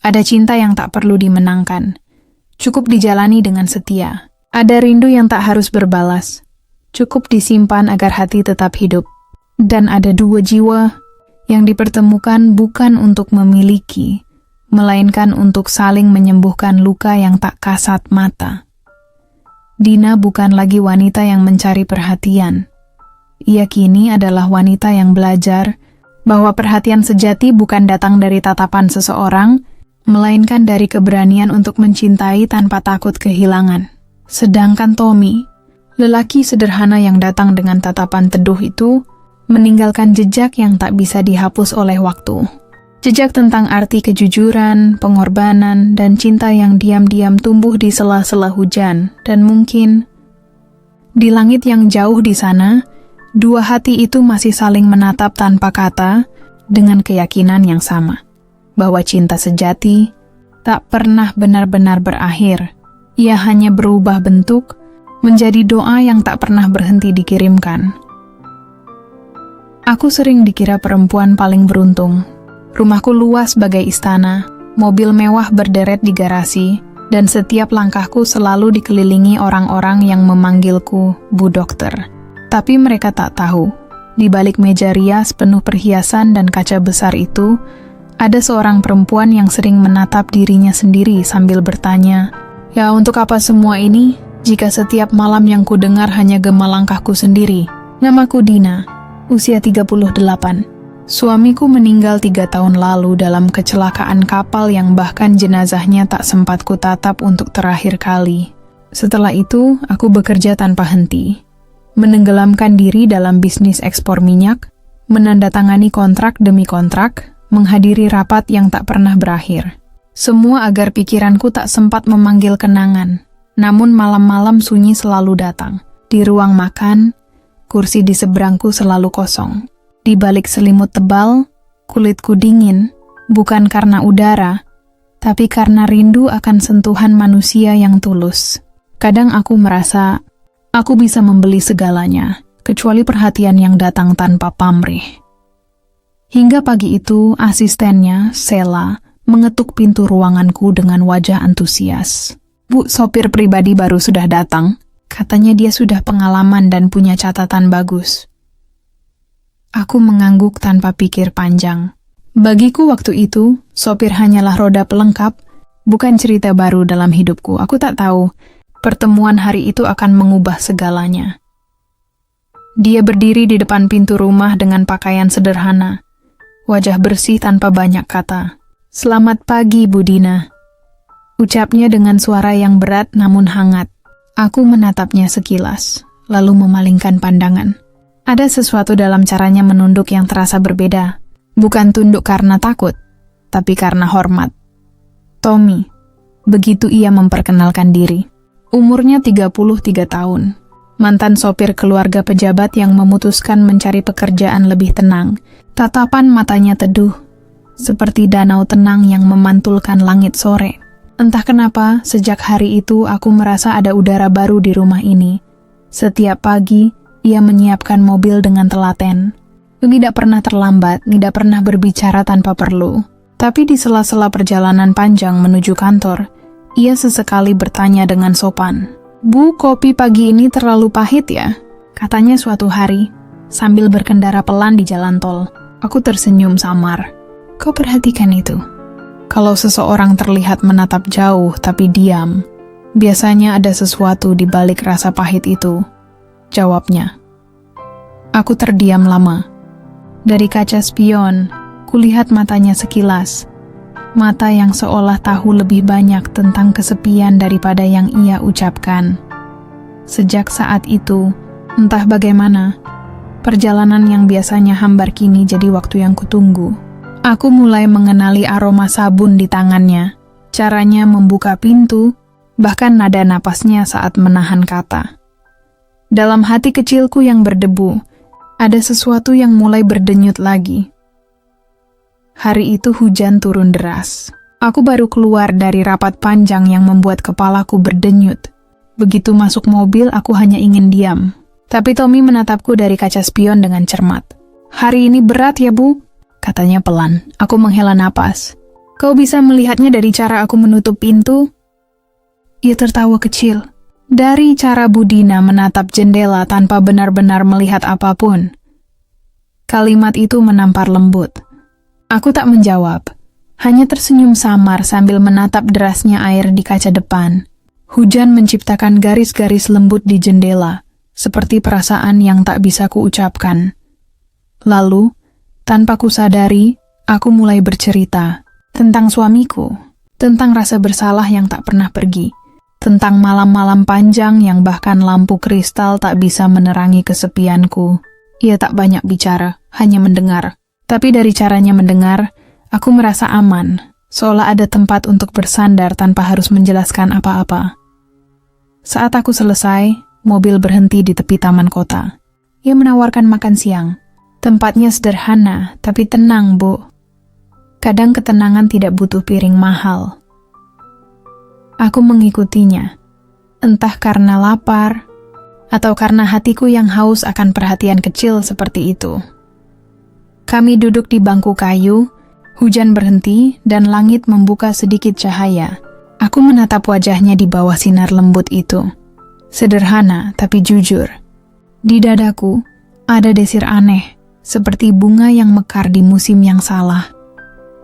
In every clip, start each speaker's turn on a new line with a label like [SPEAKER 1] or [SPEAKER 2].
[SPEAKER 1] Ada cinta yang tak perlu dimenangkan. Cukup dijalani dengan setia. Ada rindu yang tak harus berbalas. Cukup disimpan agar hati tetap hidup. Dan ada dua jiwa yang dipertemukan bukan untuk memiliki, melainkan untuk saling menyembuhkan luka yang tak kasat mata. Dina bukan lagi wanita yang mencari perhatian. Ia kini adalah wanita yang belajar bahwa perhatian sejati bukan datang dari tatapan seseorang, melainkan dari keberanian untuk mencintai tanpa takut kehilangan. Sedangkan Tommy, lelaki sederhana yang datang dengan tatapan teduh itu, meninggalkan jejak yang tak bisa dihapus oleh waktu. Jejak tentang arti kejujuran, pengorbanan, dan cinta yang diam-diam tumbuh di sela-sela hujan. Dan mungkin, di langit yang jauh di sana, dua hati itu masih saling menatap tanpa kata, dengan keyakinan yang sama. Bahwa cinta sejati tak pernah benar-benar berakhir. Ia hanya berubah bentuk, menjadi doa yang tak pernah berhenti dikirimkan. Aku sering dikira perempuan paling beruntung. Rumahku luas bagai istana, mobil mewah berderet di garasi, dan setiap langkahku selalu dikelilingi orang-orang yang memanggilku Bu Dokter. Tapi mereka tak tahu, di balik meja rias penuh perhiasan dan kaca besar itu, ada seorang perempuan yang sering menatap dirinya sendiri sambil bertanya, "Ya, untuk apa semua ini, jika setiap malam yang kudengar hanya gema langkahku sendiri?" Namaku Dina, usia 38. Suamiku meninggal 3 tahun lalu dalam kecelakaan kapal yang bahkan jenazahnya tak sempat kutatap untuk terakhir kali. Setelah itu, aku bekerja tanpa henti. Menenggelamkan diri dalam bisnis ekspor minyak, menandatangani kontrak demi kontrak, menghadiri rapat yang tak pernah berakhir. Semua agar pikiranku tak sempat memanggil kenangan. Namun malam-malam sunyi selalu datang. Di ruang makan, kursi di seberangku selalu kosong. Di balik selimut tebal, kulitku dingin, bukan karena udara, tapi karena rindu akan sentuhan manusia yang tulus. Kadang aku merasa, aku bisa membeli segalanya, kecuali perhatian yang datang tanpa pamrih. Hingga pagi itu, asistennya, Sela, mengetuk pintu ruanganku dengan wajah antusias. "Bu, sopir pribadi baru sudah datang. Katanya dia sudah pengalaman dan punya catatan bagus." Aku mengangguk tanpa pikir panjang. Bagiku waktu itu, sopir hanyalah roda pelengkap, bukan cerita baru dalam hidupku. Aku tak tahu, pertemuan hari itu akan mengubah segalanya. Dia berdiri di depan pintu rumah dengan pakaian sederhana, wajah bersih tanpa banyak kata. "Selamat pagi, Bu Dina," ucapnya dengan suara yang berat namun hangat. Aku menatapnya sekilas, lalu memalingkan pandangan. Ada sesuatu dalam caranya menunduk yang terasa berbeda. Bukan tunduk karena takut, tapi karena hormat. Tommy, begitu ia memperkenalkan diri. Umurnya 33 tahun. Mantan sopir keluarga pejabat yang memutuskan mencari pekerjaan lebih tenang. Tatapan matanya teduh, seperti danau tenang yang memantulkan langit sore. Entah kenapa, sejak hari itu aku merasa ada udara baru di rumah ini. Setiap pagi, ia menyiapkan mobil dengan telaten. Tidak pernah terlambat, tidak pernah berbicara tanpa perlu. Tapi di sela-sela perjalanan panjang menuju kantor, ia sesekali bertanya dengan sopan, "Bu, kopi pagi ini terlalu pahit ya?" Katanya suatu hari, sambil berkendara pelan di jalan tol. Aku tersenyum samar. "Kau perhatikan itu? Kalau seseorang terlihat menatap jauh tapi diam, biasanya ada sesuatu di balik rasa pahit itu," jawabnya. Aku terdiam lama. Dari kaca spion, kulihat matanya sekilas. Mata yang seolah tahu lebih banyak tentang kesepian daripada yang ia ucapkan. Sejak saat itu, entah bagaimana, perjalanan yang biasanya hambar kini jadi waktu yang kutunggu. Aku mulai mengenali aroma sabun di tangannya, caranya membuka pintu, bahkan nada napasnya saat menahan kata. Dalam hati kecilku yang berdebu, ada sesuatu yang mulai berdenyut lagi. Hari itu hujan turun deras. Aku baru keluar dari rapat panjang yang membuat kepalaku berdenyut. Begitu masuk mobil, aku hanya ingin diam. Tapi Tommy menatapku dari kaca spion dengan cermat. "Hari ini berat ya, Bu?" katanya pelan. Aku menghela napas. Kau bisa melihatnya dari cara aku menutup pintu? Ia tertawa kecil. Dari cara Budina menatap jendela tanpa benar-benar melihat apapun. Kalimat itu menampar lembut. Aku tak menjawab, hanya tersenyum samar sambil menatap derasnya air di kaca depan. Hujan menciptakan garis-garis lembut di jendela, seperti perasaan yang tak bisa kuucapkan. Lalu, tanpa kusadari, aku mulai bercerita tentang suamiku, tentang rasa bersalah yang tak pernah pergi, tentang malam-malam panjang yang bahkan lampu kristal tak bisa menerangi kesepianku. Ia tak banyak bicara, hanya mendengar. Tapi dari caranya mendengar, aku merasa aman, seolah ada tempat untuk bersandar tanpa harus menjelaskan apa-apa. Saat aku selesai, mobil berhenti di tepi taman kota. Ia menawarkan makan siang. Tempatnya sederhana, tapi tenang, Bu. Kadang ketenangan tidak butuh piring mahal. Aku mengikutinya, entah karena lapar, atau karena hatiku yang haus akan perhatian kecil seperti itu. Kami duduk di bangku kayu, hujan berhenti, dan langit membuka sedikit cahaya. Aku menatap wajahnya di bawah sinar lembut itu. Sederhana, tapi jujur. Di dadaku, ada desir aneh, seperti bunga yang mekar di musim yang salah.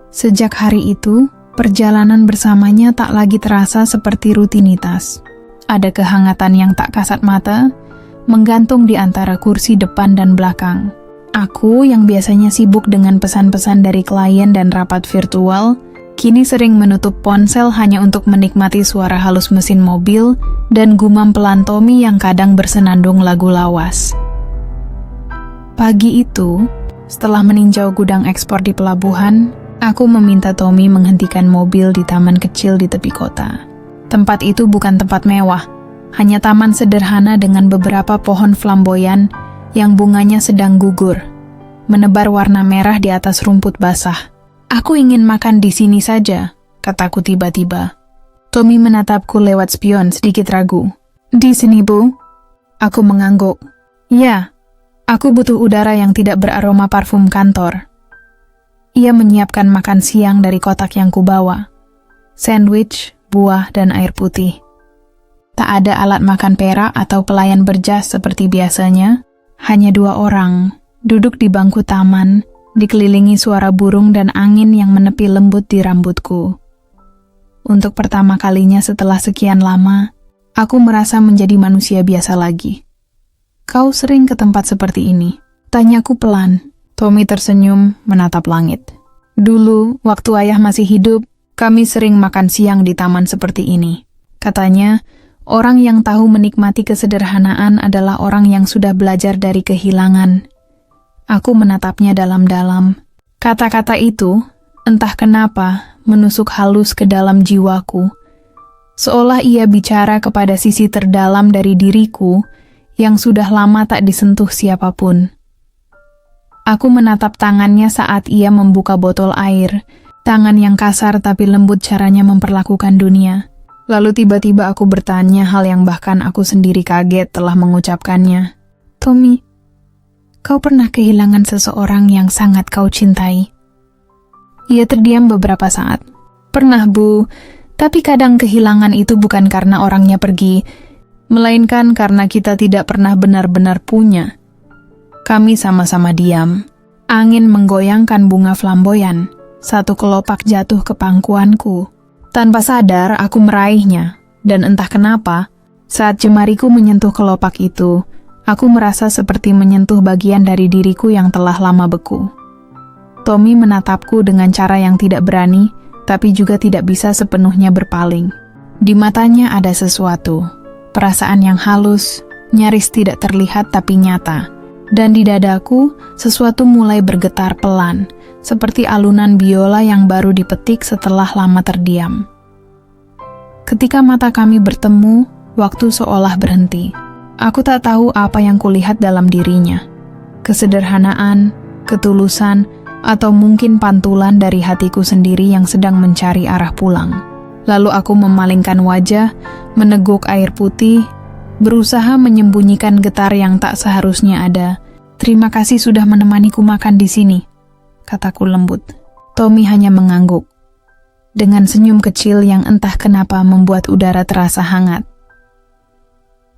[SPEAKER 1] Sejak hari itu, perjalanan bersamanya tak lagi terasa seperti rutinitas. Ada kehangatan yang tak kasat mata, menggantung di antara kursi depan dan belakang. Aku yang biasanya sibuk dengan pesan-pesan dari klien dan rapat virtual, kini sering menutup ponsel hanya untuk menikmati suara halus mesin mobil dan gumam pelan Tommy yang kadang bersenandung lagu lawas. Pagi itu, setelah meninjau gudang ekspor di pelabuhan, aku meminta Tommy menghentikan mobil di taman kecil di tepi kota. Tempat itu bukan tempat mewah, hanya taman sederhana dengan beberapa pohon flamboyan yang bunganya sedang gugur, menebar warna merah di atas rumput basah. Aku ingin makan di sini saja, kataku tiba-tiba. Tommy menatapku lewat spion sedikit ragu. Di sini, Bu? Aku mengangguk. Ya, aku butuh udara yang tidak beraroma parfum kantor. Ia menyiapkan makan siang dari kotak yang kubawa. Sandwich, buah, dan air putih. Tak ada alat makan perak atau pelayan berjas seperti biasanya. Hanya 2 orang, duduk di bangku taman, dikelilingi suara burung dan angin yang menepi lembut di rambutku. Untuk pertama kalinya setelah sekian lama, aku merasa menjadi manusia biasa lagi. Kau sering ke tempat seperti ini? Tanyaku pelan. Tommy tersenyum menatap langit. Dulu, waktu ayah masih hidup, kami sering makan siang di taman seperti ini. Katanya, orang yang tahu menikmati kesederhanaan adalah orang yang sudah belajar dari kehilangan. Aku menatapnya dalam-dalam. Kata-kata itu, entah kenapa, menusuk halus ke dalam jiwaku. Seolah ia bicara kepada sisi terdalam dari diriku yang sudah lama tak disentuh siapapun. Aku menatap tangannya saat ia membuka botol air, tangan yang kasar tapi lembut caranya memperlakukan dunia. Lalu tiba-tiba aku bertanya hal yang bahkan aku sendiri kaget telah mengucapkannya. Tommy, kau pernah kehilangan seseorang yang sangat kau cintai? Ia terdiam beberapa saat. Pernah, Bu, tapi kadang kehilangan itu bukan karena orangnya pergi, melainkan karena kita tidak pernah benar-benar punya. Kami sama-sama diam. Angin menggoyangkan bunga flamboyan. Satu kelopak jatuh ke pangkuanku. Tanpa sadar, aku meraihnya. Dan entah kenapa, saat jemariku menyentuh kelopak itu, aku merasa seperti menyentuh bagian dari diriku yang telah lama beku. Tommy menatapku dengan cara yang tidak berani, tapi juga tidak bisa sepenuhnya berpaling. Di matanya ada sesuatu. Perasaan yang halus, nyaris tidak terlihat tapi nyata. Dan di dadaku, sesuatu mulai bergetar pelan, seperti alunan biola yang baru dipetik setelah lama terdiam. Ketika mata kami bertemu, waktu seolah berhenti. Aku tak tahu apa yang kulihat dalam dirinya. Kesederhanaan, ketulusan, atau mungkin pantulan dari hatiku sendiri yang sedang mencari arah pulang. Lalu aku memalingkan wajah, meneguk air putih, berusaha menyembunyikan getar yang tak seharusnya ada. Terima kasih sudah menemaniku makan di sini, kataku lembut. Tommy hanya mengangguk. dengan senyum kecil yang entah kenapa membuat udara terasa hangat.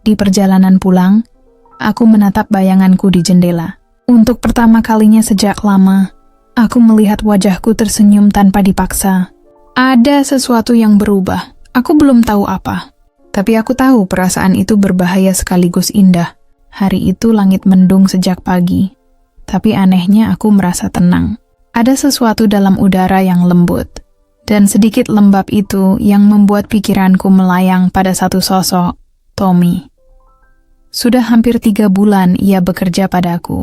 [SPEAKER 1] Di perjalanan pulang, aku menatap bayanganku di jendela. Untuk pertama kalinya sejak lama, aku melihat wajahku tersenyum tanpa dipaksa. Ada sesuatu yang berubah. Aku belum tahu apa. Tapi aku tahu perasaan itu berbahaya sekaligus indah. Hari itu langit mendung sejak pagi. Tapi anehnya aku merasa tenang. Ada sesuatu dalam udara yang lembut. Dan sedikit lembab itu yang membuat pikiranku melayang pada satu sosok, Tommy. Sudah hampir 3 bulan ia bekerja padaku.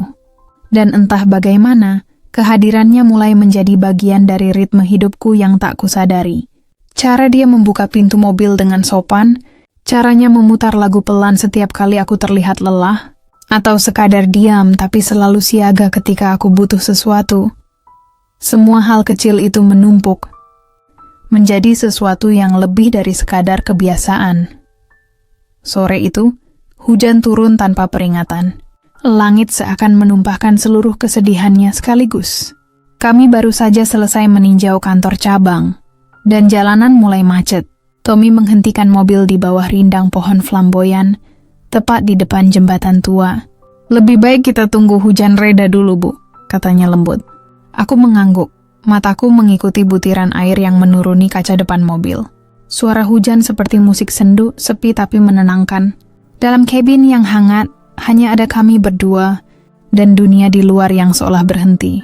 [SPEAKER 1] Dan entah bagaimana, kehadirannya mulai menjadi bagian dari ritme hidupku yang tak kusadari. Cara dia membuka pintu mobil dengan sopan, caranya memutar lagu pelan setiap kali aku terlihat lelah, atau sekadar diam tapi selalu siaga ketika aku butuh sesuatu. Semua hal kecil itu menumpuk, menjadi sesuatu yang lebih dari sekadar kebiasaan. Sore itu, hujan turun tanpa peringatan. Langit seakan menumpahkan seluruh kesedihannya sekaligus. Kami baru saja selesai meninjau kantor cabang, dan jalanan mulai macet. Tommy menghentikan mobil di bawah rindang pohon flamboyan, tepat di depan jembatan tua. "Lebih baik kita tunggu hujan reda dulu, Bu," katanya lembut. Aku mengangguk, mataku mengikuti butiran air yang menuruni kaca depan mobil. Suara hujan seperti musik sendu, sepi tapi menenangkan. Dalam kabin yang hangat, hanya ada kami berdua, dan dunia di luar yang seolah berhenti.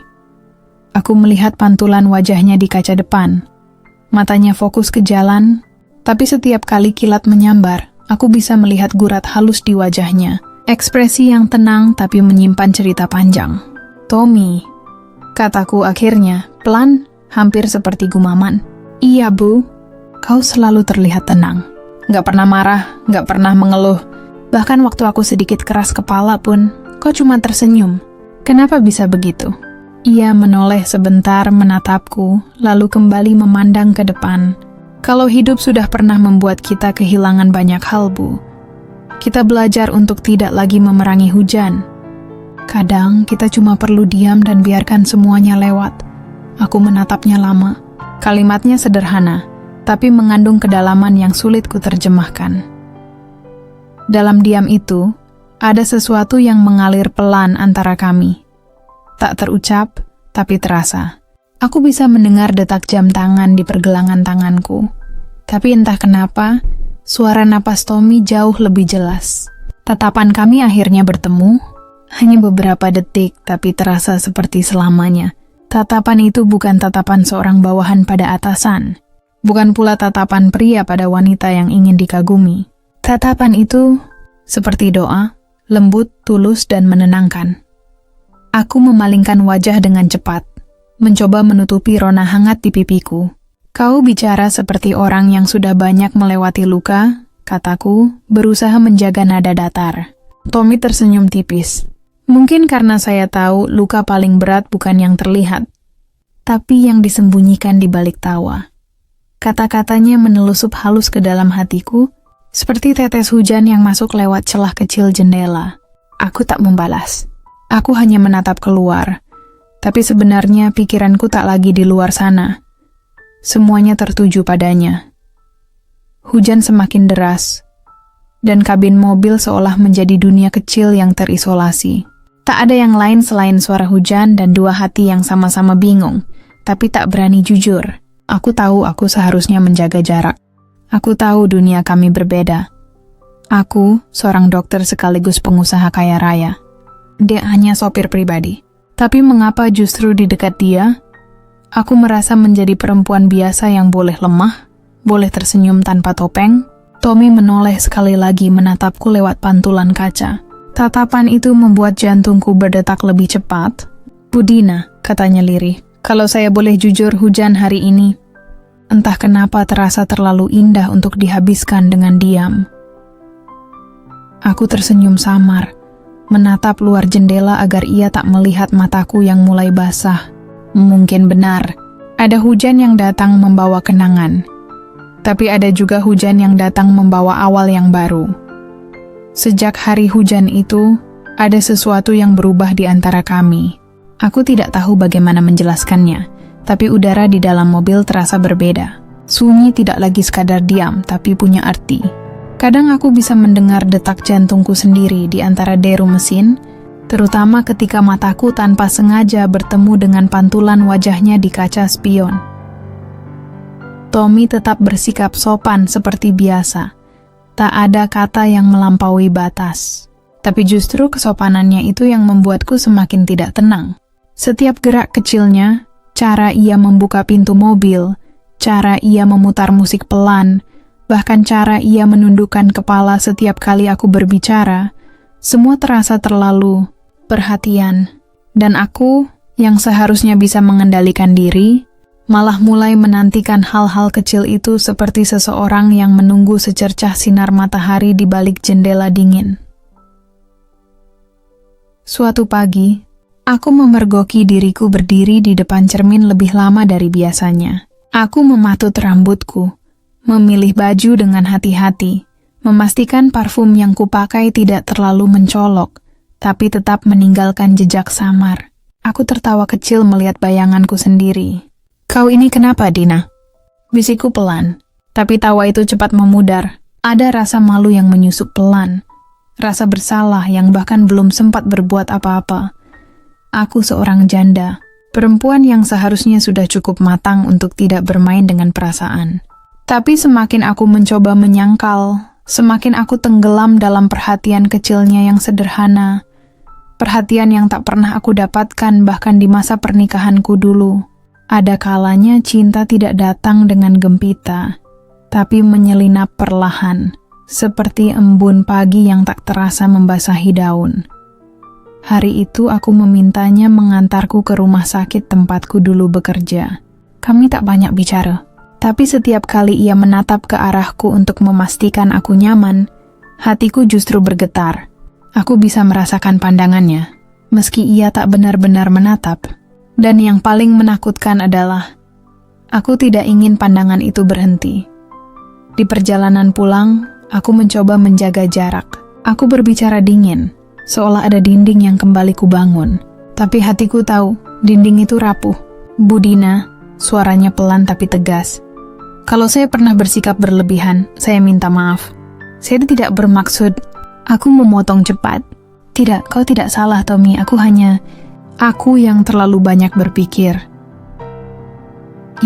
[SPEAKER 1] Aku melihat pantulan wajahnya di kaca depan. Matanya fokus ke jalan, tapi setiap kali kilat menyambar, aku bisa melihat gurat halus di wajahnya. Ekspresi yang tenang tapi menyimpan cerita panjang. "Tommy," kataku akhirnya, pelan, hampir seperti gumaman. "Iya, Bu. Kau selalu terlihat tenang. Gak pernah marah, gak pernah mengeluh. Bahkan waktu aku sedikit keras kepala pun, kau cuma tersenyum. Kenapa bisa begitu?" Ia menoleh sebentar menatapku, lalu kembali memandang ke depan. "Kalau hidup sudah pernah membuat kita kehilangan banyak hal, Bu. Kita belajar untuk tidak lagi memerangi hujan. Kadang kita cuma perlu diam dan biarkan semuanya lewat." Aku menatapnya lama. Kalimatnya sederhana, tapi mengandung kedalaman yang sulit kuterjemahkan. Dalam diam itu, ada sesuatu yang mengalir pelan antara kami. Tak terucap, tapi terasa. Aku bisa mendengar detak jam tangan di pergelangan tanganku. Tapi entah kenapa, suara napas Tommy jauh lebih jelas. Tatapan kami akhirnya bertemu, hanya beberapa detik tapi terasa seperti selamanya. Tatapan itu bukan tatapan seorang bawahan pada atasan. Bukan pula tatapan pria pada wanita yang ingin dikagumi. Tatapan itu seperti doa, lembut, tulus, dan menenangkan. Aku memalingkan wajah dengan cepat, mencoba menutupi rona hangat di pipiku. "Kau bicara seperti orang yang sudah banyak melewati luka," kataku, berusaha menjaga nada datar. Tommy tersenyum tipis. Mungkin karena saya tahu luka paling berat bukan yang terlihat, tapi yang disembunyikan di balik tawa. Kata-katanya menelusup halus ke dalam hatiku, seperti tetes hujan yang masuk lewat celah kecil jendela. Aku tak membalas. Aku hanya menatap keluar. Tapi sebenarnya pikiranku tak lagi di luar sana. Semuanya tertuju padanya. Hujan semakin deras, dan kabin mobil seolah menjadi dunia kecil yang terisolasi. Tak ada yang lain selain suara hujan dan dua hati yang sama-sama bingung, tapi tak berani jujur. Aku tahu aku seharusnya menjaga jarak. Aku tahu dunia kami berbeda. Aku, seorang dokter sekaligus pengusaha kaya raya. Dia hanya sopir pribadi. Tapi mengapa justru di dekat dia, aku merasa menjadi perempuan biasa yang boleh lemah, boleh tersenyum tanpa topeng? Tommy menoleh sekali lagi menatapku lewat pantulan kaca. Tatapan itu membuat jantungku berdetak lebih cepat. "Budina," katanya lirih, "kalau saya boleh jujur, hujan hari ini, entah kenapa terasa terlalu indah untuk dihabiskan dengan diam." Aku tersenyum samar, menatap luar jendela agar ia tak melihat mataku yang mulai basah. Mungkin benar, ada hujan yang datang membawa kenangan. Tapi ada juga hujan yang datang membawa awal yang baru. Sejak hari hujan itu, ada sesuatu yang berubah di antara kami. Aku tidak tahu bagaimana menjelaskannya, tapi udara di dalam mobil terasa berbeda. Sunyi tidak lagi sekadar diam, tapi punya arti. Kadang aku bisa mendengar detak jantungku sendiri di antara deru mesin, terutama ketika mataku tanpa sengaja bertemu dengan pantulan wajahnya di kaca spion. Tommy tetap bersikap sopan seperti biasa. Tak ada kata yang melampaui batas. Tapi justru kesopanannya itu yang membuatku semakin tidak tenang. Setiap gerak kecilnya, cara ia membuka pintu mobil, cara ia memutar musik pelan, bahkan cara ia menundukkan kepala setiap kali aku berbicara, semua terasa terlalu perhatian. Dan aku, yang seharusnya bisa mengendalikan diri, malah mulai menantikan hal-hal kecil itu seperti seseorang yang menunggu secercah sinar matahari di balik jendela dingin. Suatu pagi, aku memergoki diriku berdiri di depan cermin lebih lama dari biasanya. Aku mematut rambutku, memilih baju dengan hati-hati, memastikan parfum yang kupakai tidak terlalu mencolok, tapi tetap meninggalkan jejak samar. Aku tertawa kecil melihat bayanganku sendiri. "Kau ini kenapa, Dina?" Bisikku pelan, tapi tawa itu cepat memudar. Ada rasa malu yang menyusup pelan. Rasa bersalah yang bahkan belum sempat berbuat apa-apa. Aku seorang janda, perempuan yang seharusnya sudah cukup matang untuk tidak bermain dengan perasaan. Tapi semakin aku mencoba menyangkal, semakin aku tenggelam dalam perhatian kecilnya yang sederhana. Perhatian yang tak pernah aku dapatkan bahkan di masa pernikahanku dulu. Ada kalanya cinta tidak datang dengan gempita, tapi menyelinap perlahan. Seperti embun pagi yang tak terasa membasahi daun. Hari itu aku memintanya mengantarku ke rumah sakit tempatku dulu bekerja. Kami tak banyak bicara, tapi setiap kali ia menatap ke arahku untuk memastikan aku nyaman, hatiku justru bergetar. Aku bisa merasakan pandangannya, meski ia tak benar-benar menatap. Dan yang paling menakutkan adalah, aku tidak ingin pandangan itu berhenti. Di perjalanan pulang, aku mencoba menjaga jarak. Aku berbicara dingin, seolah ada dinding yang kembali kubangun. Tapi hatiku tahu, dinding itu rapuh. "Bu Dina," suaranya pelan tapi tegas. "Kalau saya pernah bersikap berlebihan, saya minta maaf. Saya tidak bermaksud..." Aku memotong cepat. "Tidak, kau tidak salah, Tommy. Aku yang terlalu banyak berpikir."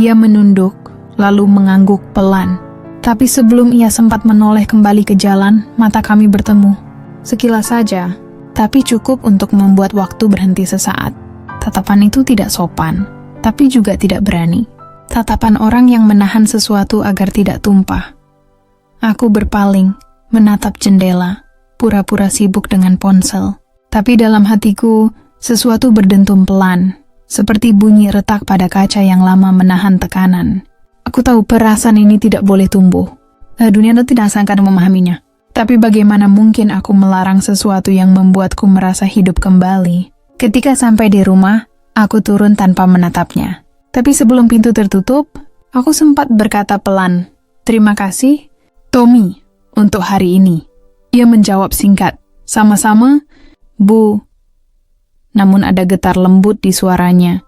[SPEAKER 1] Ia menunduk, lalu mengangguk pelan. Tapi sebelum ia sempat menoleh kembali ke jalan, mata kami bertemu. Sekilas saja, tapi cukup untuk membuat waktu berhenti sesaat. Tatapan itu tidak sopan, tapi juga tidak berani. Tatapan orang yang menahan sesuatu agar tidak tumpah. Aku berpaling, menatap jendela, pura-pura sibuk dengan ponsel. Tapi dalam hatiku, sesuatu berdentum pelan, seperti bunyi retak pada kaca yang lama menahan tekanan. Aku tahu perasaan ini tidak boleh tumbuh. Dunia tidak akan memahaminya. Tapi bagaimana mungkin aku melarang sesuatu yang membuatku merasa hidup kembali? Ketika sampai di rumah, aku turun tanpa menatapnya. Tapi sebelum pintu tertutup, aku sempat berkata pelan, "Terima kasih, Tommy, untuk hari ini." Ia menjawab singkat, "Sama-sama, Bu." Namun ada getar lembut di suaranya.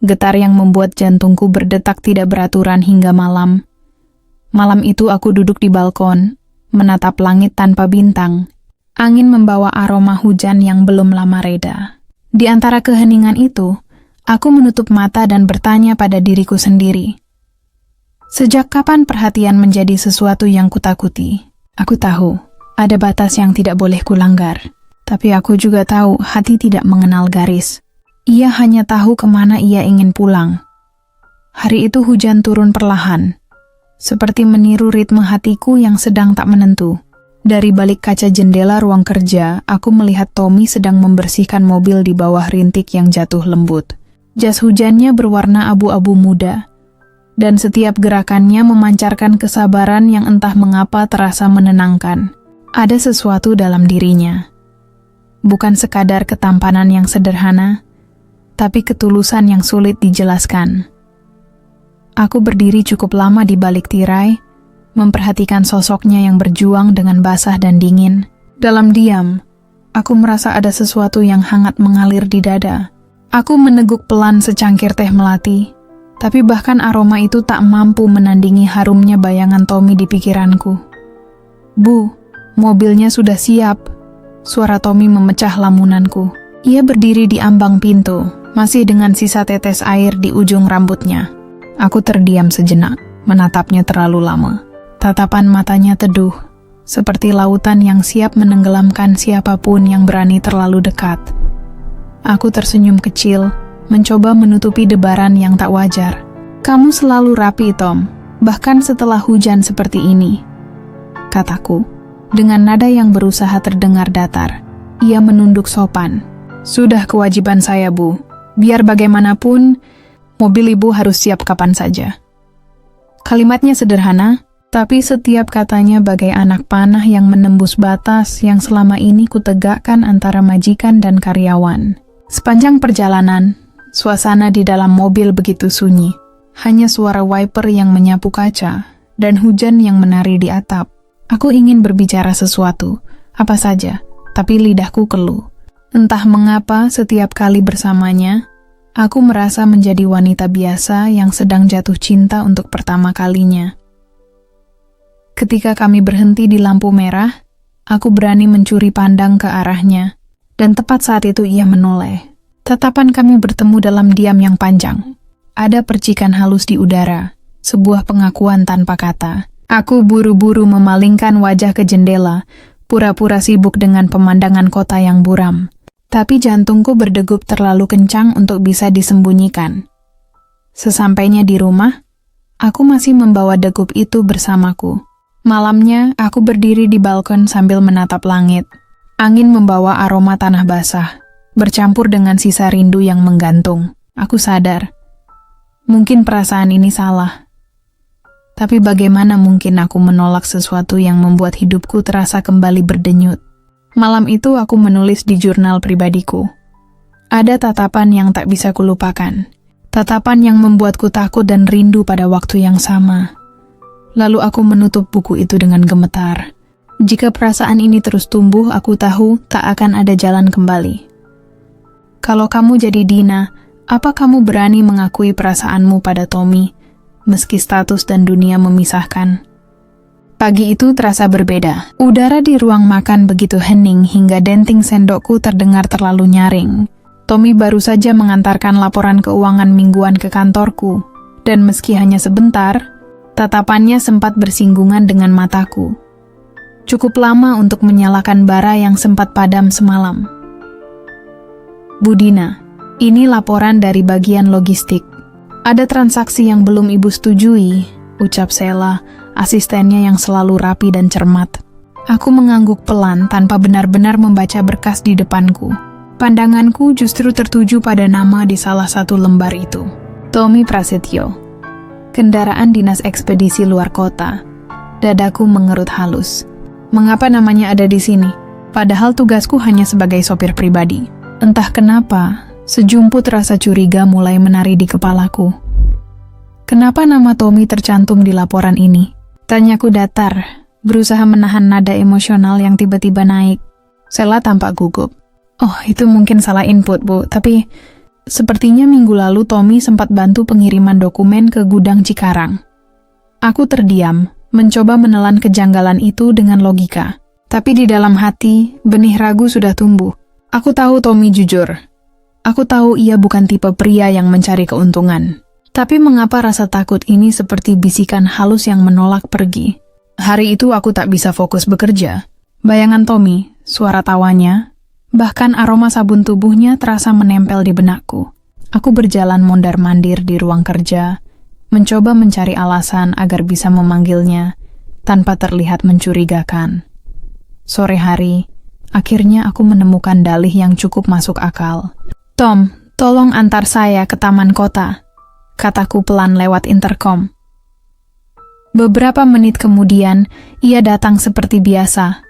[SPEAKER 1] Getar yang membuat jantungku berdetak tidak beraturan hingga malam. Malam itu aku duduk di balkon, menatap langit tanpa bintang. Angin membawa aroma hujan yang belum lama reda. Di antara keheningan itu, aku menutup mata dan bertanya pada diriku sendiri. Sejak kapan perhatian menjadi sesuatu yang kutakuti? Aku tahu, ada batas yang tidak boleh kulanggar. Tapi aku juga tahu hati tidak mengenal garis. Ia hanya tahu kemana ia ingin pulang. Hari itu hujan turun perlahan, seperti meniru ritme hatiku yang sedang tak menentu. Dari balik kaca jendela ruang kerja, aku melihat Tommy sedang membersihkan mobil di bawah rintik yang jatuh lembut. Jas hujannya berwarna abu-abu muda, dan setiap gerakannya memancarkan kesabaran yang entah mengapa terasa menenangkan. Ada sesuatu dalam dirinya. Bukan sekadar ketampanan yang sederhana, tapi ketulusan yang sulit dijelaskan. Aku berdiri cukup lama di balik tirai, memperhatikan sosoknya yang berjuang dengan basah dan dingin. Dalam diam, aku merasa ada sesuatu yang hangat mengalir di dada. Aku meneguk pelan secangkir teh melati, Tapi bahkan aroma itu tak mampu menandingi harumnya bayangan Tommy di pikiranku. "Bu, mobilnya sudah siap." Suara Tommy memecah lamunanku. Ia berdiri di ambang pintu, masih dengan sisa tetes air di ujung rambutnya. Aku terdiam sejenak, menatapnya terlalu lama. Tatapan matanya teduh, seperti lautan yang siap menenggelamkan siapapun yang berani terlalu dekat. Aku tersenyum kecil, mencoba menutupi debaran yang tak wajar. "Kamu selalu rapi, Tom, bahkan setelah hujan seperti ini," kataku. Dengan nada yang berusaha terdengar datar, ia menunduk sopan. "Sudah kewajiban saya, Bu. Biar bagaimanapun, mobil Ibu harus siap kapan saja." Kalimatnya sederhana, tapi setiap katanya bagai anak panah yang menembus batas yang selama ini kutegakkan antara majikan dan karyawan. Sepanjang perjalanan, suasana di dalam mobil begitu sunyi. Hanya suara wiper yang menyapu kaca dan hujan yang menari di atap. Aku ingin berbicara sesuatu, apa saja, tapi lidahku keluh. Entah mengapa setiap kali bersamanya, aku merasa menjadi wanita biasa yang sedang jatuh cinta untuk pertama kalinya. Ketika kami berhenti di lampu merah, aku berani mencuri pandang ke arahnya, dan tepat saat itu ia menoleh. Tatapan kami bertemu dalam diam yang panjang. Ada percikan halus di udara, sebuah pengakuan tanpa kata. Aku buru-buru memalingkan wajah ke jendela, pura-pura sibuk dengan pemandangan kota yang buram. Tapi jantungku berdegup terlalu kencang untuk bisa disembunyikan. Sesampainya di rumah, aku masih membawa degup itu bersamaku. Malamnya, aku berdiri di balkon sambil menatap langit. Angin membawa aroma tanah basah, bercampur dengan sisa rindu yang menggantung. Aku sadar, mungkin perasaan ini salah. Tapi bagaimana mungkin aku menolak sesuatu yang membuat hidupku terasa kembali berdenyut? Malam itu aku menulis di jurnal pribadiku. Ada tatapan yang tak bisa kulupakan. Tatapan yang membuatku takut dan rindu pada waktu yang sama. Lalu aku menutup buku itu dengan gemetar. Jika perasaan ini terus tumbuh, aku tahu tak akan ada jalan kembali. Kalau kamu jadi Dina, apa kamu berani mengakui perasaanmu pada Tommy, meski status dan dunia memisahkan? Pagi itu terasa berbeda. Udara di ruang makan begitu hening hingga denting sendokku terdengar terlalu nyaring. Tommy baru saja mengantarkan laporan keuangan mingguan ke kantorku, dan meski hanya sebentar, tatapannya sempat bersinggungan dengan mataku. Cukup lama untuk menyalakan bara yang sempat padam semalam. "Bu Dina, ini laporan dari bagian logistik. Ada transaksi yang belum Ibu setujui," ucap Sela, asistennya yang selalu rapi dan cermat. Aku mengangguk pelan tanpa benar-benar membaca berkas di depanku. Pandanganku justru tertuju pada nama di salah satu lembar itu. Tommy Prasetyo. Kendaraan dinas ekspedisi luar kota. Dadaku mengerut halus. Mengapa namanya ada di sini? Padahal tugasku hanya sebagai sopir pribadi. Entah kenapa, sejumput rasa curiga mulai menari di kepalaku. Kenapa nama Tommy tercantum di laporan ini? Tanyaku datar, berusaha menahan nada emosional yang tiba-tiba naik. Sela tampak gugup. "Oh, itu mungkin salah input, Bu. Tapi sepertinya minggu lalu Tommy sempat bantu pengiriman dokumen ke gudang Cikarang." Aku terdiam, mencoba menelan kejanggalan itu dengan logika. Tapi di dalam hati, benih ragu sudah tumbuh. Aku tahu Tommy jujur. Aku tahu ia bukan tipe pria yang mencari keuntungan. Tapi mengapa rasa takut ini seperti bisikan halus yang menolak pergi? Hari itu aku tak bisa fokus bekerja. Bayangan Tommy, suara tawanya, bahkan aroma sabun tubuhnya terasa menempel di benakku. Aku berjalan mondar-mandir di ruang kerja, mencoba mencari alasan agar bisa memanggilnya, tanpa terlihat mencurigakan. Sore hari, akhirnya aku menemukan dalih yang cukup masuk akal. "Tom, tolong antar saya ke taman kota," kataku pelan lewat intercom. Beberapa menit kemudian, ia datang seperti biasa.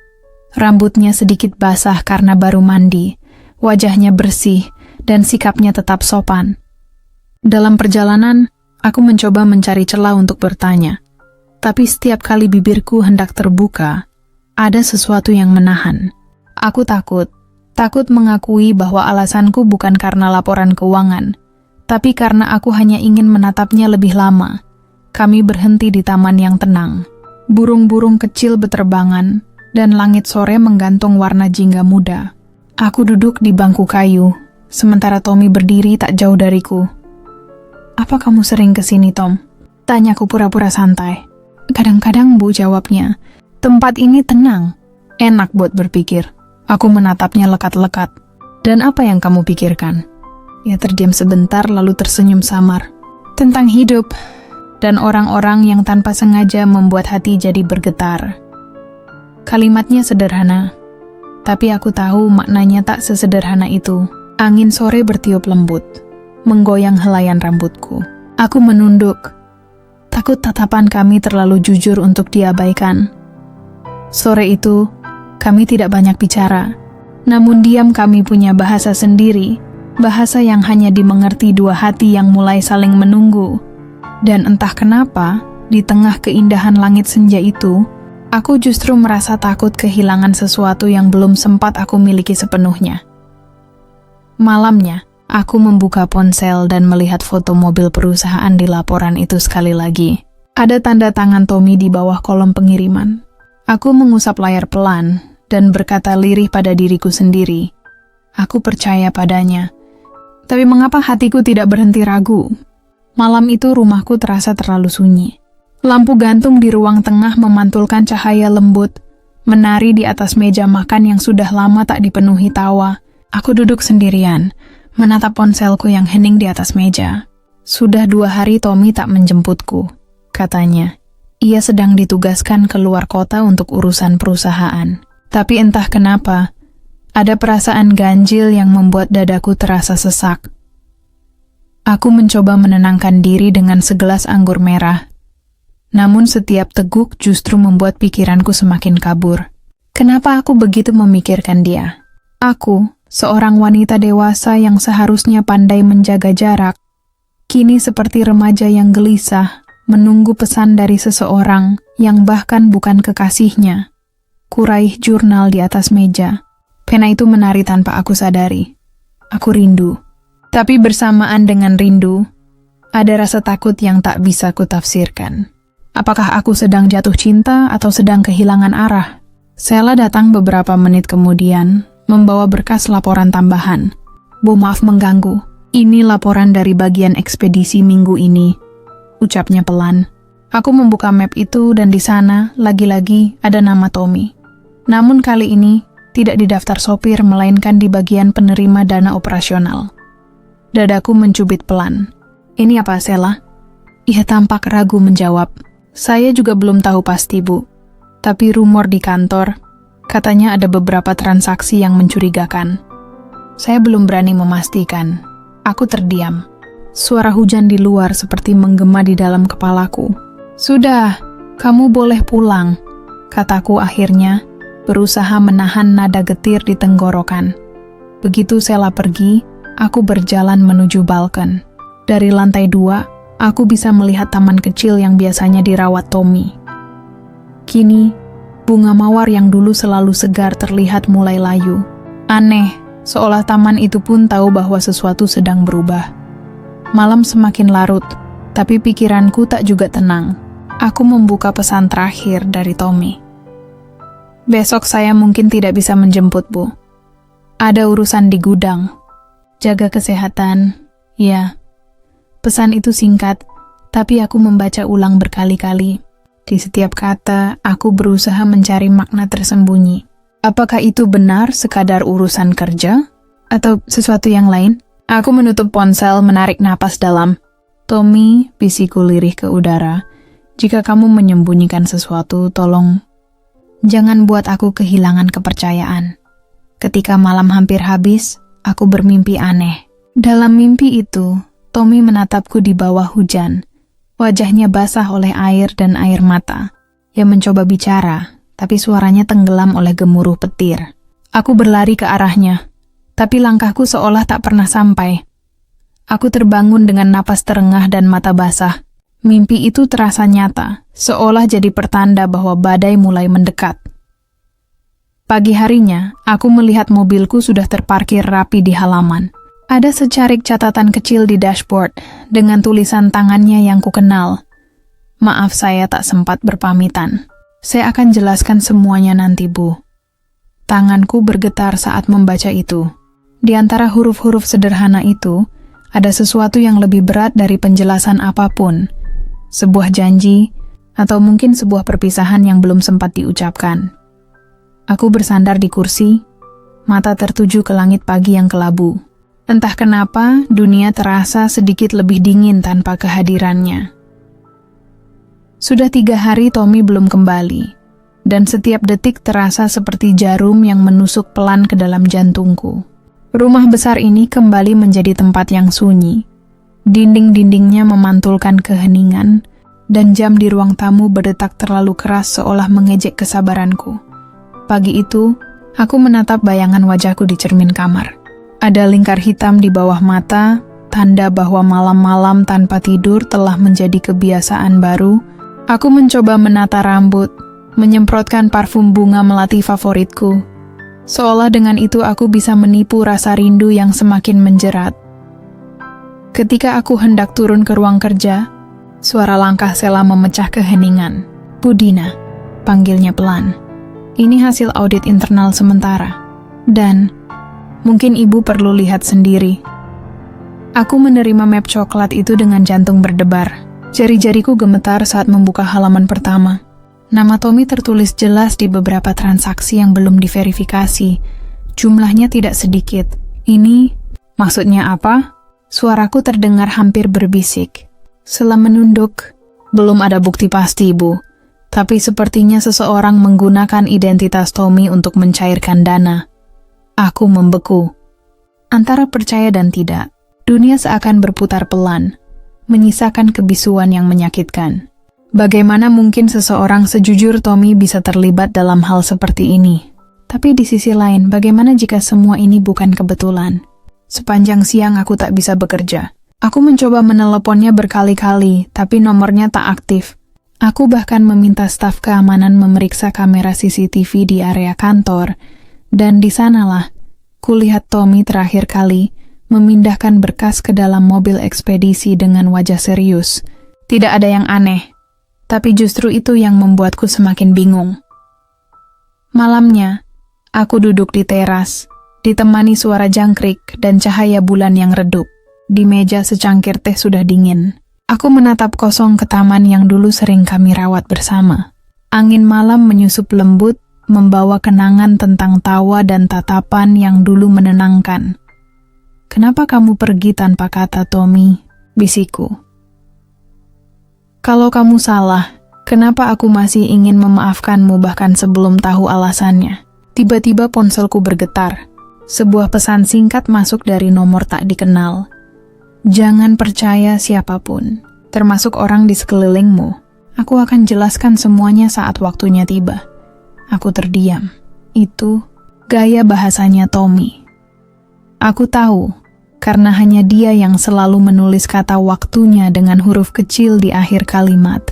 [SPEAKER 1] Rambutnya sedikit basah karena baru mandi, wajahnya bersih, dan sikapnya tetap sopan. Dalam perjalanan, aku mencoba mencari celah untuk bertanya. Tapi setiap kali bibirku hendak terbuka, ada sesuatu yang menahan. Aku takut mengakui bahwa alasanku bukan karena laporan keuangan, Tapi karena aku hanya ingin menatapnya lebih lama, kami berhenti di taman yang tenang. Burung-burung kecil beterbangan, dan langit sore menggantung warna jingga muda. Aku duduk di bangku kayu, sementara Tommy berdiri tak jauh dariku. "Apa kamu sering kesini, Tom?" Tanyaku pura-pura santai. "Kadang-kadang, Bu," jawabnya. "Tempat ini tenang, enak buat berpikir." Aku menatapnya lekat-lekat. "Dan apa yang kamu pikirkan?" Ia terdiam sebentar lalu tersenyum samar. "Tentang hidup, dan orang-orang yang tanpa sengaja membuat hati jadi bergetar." Kalimatnya sederhana, tapi aku tahu maknanya tak sesederhana itu. Angin sore bertiup lembut, menggoyang helaian rambutku. Aku menunduk, takut tatapan kami terlalu jujur untuk diabaikan. Sore itu, kami tidak banyak bicara, namun diam kami punya bahasa sendiri, bahasa yang hanya dimengerti dua hati yang mulai saling menunggu. Dan entah kenapa, di tengah keindahan langit senja itu, aku justru merasa takut kehilangan sesuatu yang belum sempat aku miliki sepenuhnya. Malamnya, aku membuka ponsel dan melihat foto mobil perusahaan di laporan itu sekali lagi. Ada tanda tangan Tommy di bawah kolom pengiriman. Aku mengusap layar pelan dan berkata lirih pada diriku sendiri. Aku percaya padanya. Tapi mengapa hatiku tidak berhenti ragu? Malam itu rumahku terasa terlalu sunyi. Lampu gantung di ruang tengah memantulkan cahaya lembut, menari di atas meja makan yang sudah lama tak dipenuhi tawa. Aku duduk sendirian, menatap ponselku yang hening di atas meja. "Sudah 2 hari Tommy tak menjemputku," katanya. "Ia sedang ditugaskan keluar kota untuk urusan perusahaan." Tapi entah kenapa, ada perasaan ganjil yang membuat dadaku terasa sesak. Aku mencoba menenangkan diri dengan segelas anggur merah. Namun setiap teguk justru membuat pikiranku semakin kabur. Kenapa aku begitu memikirkan dia? Aku, seorang wanita dewasa yang seharusnya pandai menjaga jarak, kini seperti remaja yang gelisah, menunggu pesan dari seseorang yang bahkan bukan kekasihnya. Kuraih jurnal di atas meja. Pena itu menari tanpa aku sadari. Aku rindu. Tapi bersamaan dengan rindu, ada rasa takut yang tak bisa kutafsirkan. Apakah aku sedang jatuh cinta atau sedang kehilangan arah? Sheila datang beberapa menit kemudian, membawa berkas laporan tambahan. "Bu, maaf mengganggu. Ini laporan dari bagian ekspedisi minggu ini," ucapnya pelan. Aku membuka map itu dan di sana, lagi-lagi, ada nama Tommy. Namun kali ini, tidak di daftar sopir melainkan di bagian penerima dana operasional. Dadaku mencubit pelan. "Ini apa, Sheila?" Ia tampak ragu menjawab. "Saya juga belum tahu pasti, Bu. Tapi rumor di kantor, katanya ada beberapa transaksi yang mencurigakan." Saya belum berani memastikan. Aku terdiam. Suara hujan di luar seperti menggema di dalam kepalaku. "Sudah, kamu boleh pulang," kataku akhirnya, berusaha menahan nada getir di tenggorokan. Begitu Sheila pergi, aku berjalan menuju balkon. Dari lantai 2, aku bisa melihat taman kecil yang biasanya dirawat Tommy. Kini, bunga mawar yang dulu selalu segar terlihat mulai layu. Aneh, seolah taman itu pun tahu bahwa sesuatu sedang berubah. Malam semakin larut, tapi pikiranku tak juga tenang. Aku membuka pesan terakhir dari Tommy. "Besok saya mungkin tidak bisa menjemput, Bu. Ada urusan di gudang. Jaga kesehatan, ya." Pesan itu singkat, tapi aku membaca ulang berkali-kali. Di setiap kata, aku berusaha mencari makna tersembunyi. Apakah itu benar sekadar urusan kerja? Atau sesuatu yang lain? Aku menutup ponsel, menarik napas dalam. "Tommy," bisiku lirih ke udara, "jika kamu menyembunyikan sesuatu, tolong jangan buat aku kehilangan kepercayaan." Ketika malam hampir habis, aku bermimpi aneh. Dalam mimpi itu, Tommy menatapku di bawah hujan. Wajahnya basah oleh air dan air mata. Ia mencoba bicara, tapi suaranya tenggelam oleh gemuruh petir. Aku berlari ke arahnya, tapi langkahku seolah tak pernah sampai. Aku terbangun dengan napas terengah dan mata basah. Mimpi itu terasa nyata, seolah jadi pertanda bahwa badai mulai mendekat. Pagi harinya, aku melihat mobilku sudah terparkir rapi di halaman. Ada secarik catatan kecil di dashboard dengan tulisan tangannya yang kukenal. Maaf saya tak sempat berpamitan. Saya akan jelaskan semuanya nanti, Bu. Tanganku bergetar saat membaca itu. Di antara huruf-huruf sederhana itu, ada sesuatu yang lebih berat dari penjelasan apapun. Sebuah janji, atau mungkin sebuah perpisahan yang belum sempat diucapkan. Aku bersandar di kursi, mata tertuju ke langit pagi yang kelabu. Entah kenapa, dunia terasa sedikit lebih dingin tanpa kehadirannya. Sudah 3 hari Tommy belum kembali, dan setiap detik terasa seperti jarum yang menusuk pelan ke dalam jantungku. Rumah besar ini kembali menjadi tempat yang sunyi. Dinding-dindingnya memantulkan keheningan, dan jam di ruang tamu berdetak terlalu keras seolah mengejek kesabaranku. Pagi itu, aku menatap bayangan wajahku di cermin kamar. Ada lingkar hitam di bawah mata, tanda bahwa malam-malam tanpa tidur telah menjadi kebiasaan baru. Aku mencoba menata rambut, menyemprotkan parfum bunga melati favoritku. Seolah dengan itu aku bisa menipu rasa rindu yang semakin menjerat. Ketika aku hendak turun ke ruang kerja, suara langkah Sela memecah keheningan. "Budina," panggilnya pelan. "Ini hasil audit internal sementara. Dan mungkin ibu perlu lihat sendiri." Aku menerima map coklat itu dengan jantung berdebar. Jari-jariku gemetar saat membuka halaman pertama. Nama Tommy tertulis jelas di beberapa transaksi yang belum diverifikasi. Jumlahnya tidak sedikit. Ini maksudnya apa? Suaraku terdengar hampir berbisik. Sela menunduk. "Belum ada bukti pasti, Bu. Tapi sepertinya seseorang menggunakan identitas Tommy untuk mencairkan dana." Aku membeku. Antara percaya dan tidak, dunia seakan berputar pelan, menyisakan kebisuan yang menyakitkan. Bagaimana mungkin seseorang sejujur Tommy bisa terlibat dalam hal seperti ini? Tapi di sisi lain, bagaimana jika semua ini bukan kebetulan? Sepanjang siang aku tak bisa bekerja. Aku mencoba meneleponnya berkali-kali, tapi nomornya tak aktif. Aku bahkan meminta staf keamanan memeriksa kamera CCTV di area kantor, dan di sanalah kulihat Tommy terakhir kali memindahkan berkas ke dalam mobil ekspedisi dengan wajah serius. Tidak ada yang aneh, tapi justru itu yang membuatku semakin bingung. Malamnya, aku duduk di teras, ditemani suara jangkrik dan cahaya bulan yang redup. Di meja secangkir teh sudah dingin. Aku menatap kosong ke taman yang dulu sering kami rawat bersama. Angin malam menyusup lembut, membawa kenangan tentang tawa dan tatapan yang dulu menenangkan. "Kenapa kamu pergi tanpa kata, Tommy?" bisikku. "Kalau kamu salah, kenapa aku masih ingin memaafkanmu bahkan sebelum tahu alasannya?" Tiba-tiba ponselku bergetar. Sebuah pesan singkat masuk dari nomor tak dikenal. "Jangan percaya siapapun, termasuk orang di sekelilingmu. Aku akan jelaskan semuanya saat waktunya tiba." Aku terdiam. Itu gaya bahasanya Tommy. Aku tahu, karena hanya dia yang selalu menulis kata waktunya dengan huruf kecil di akhir kalimat,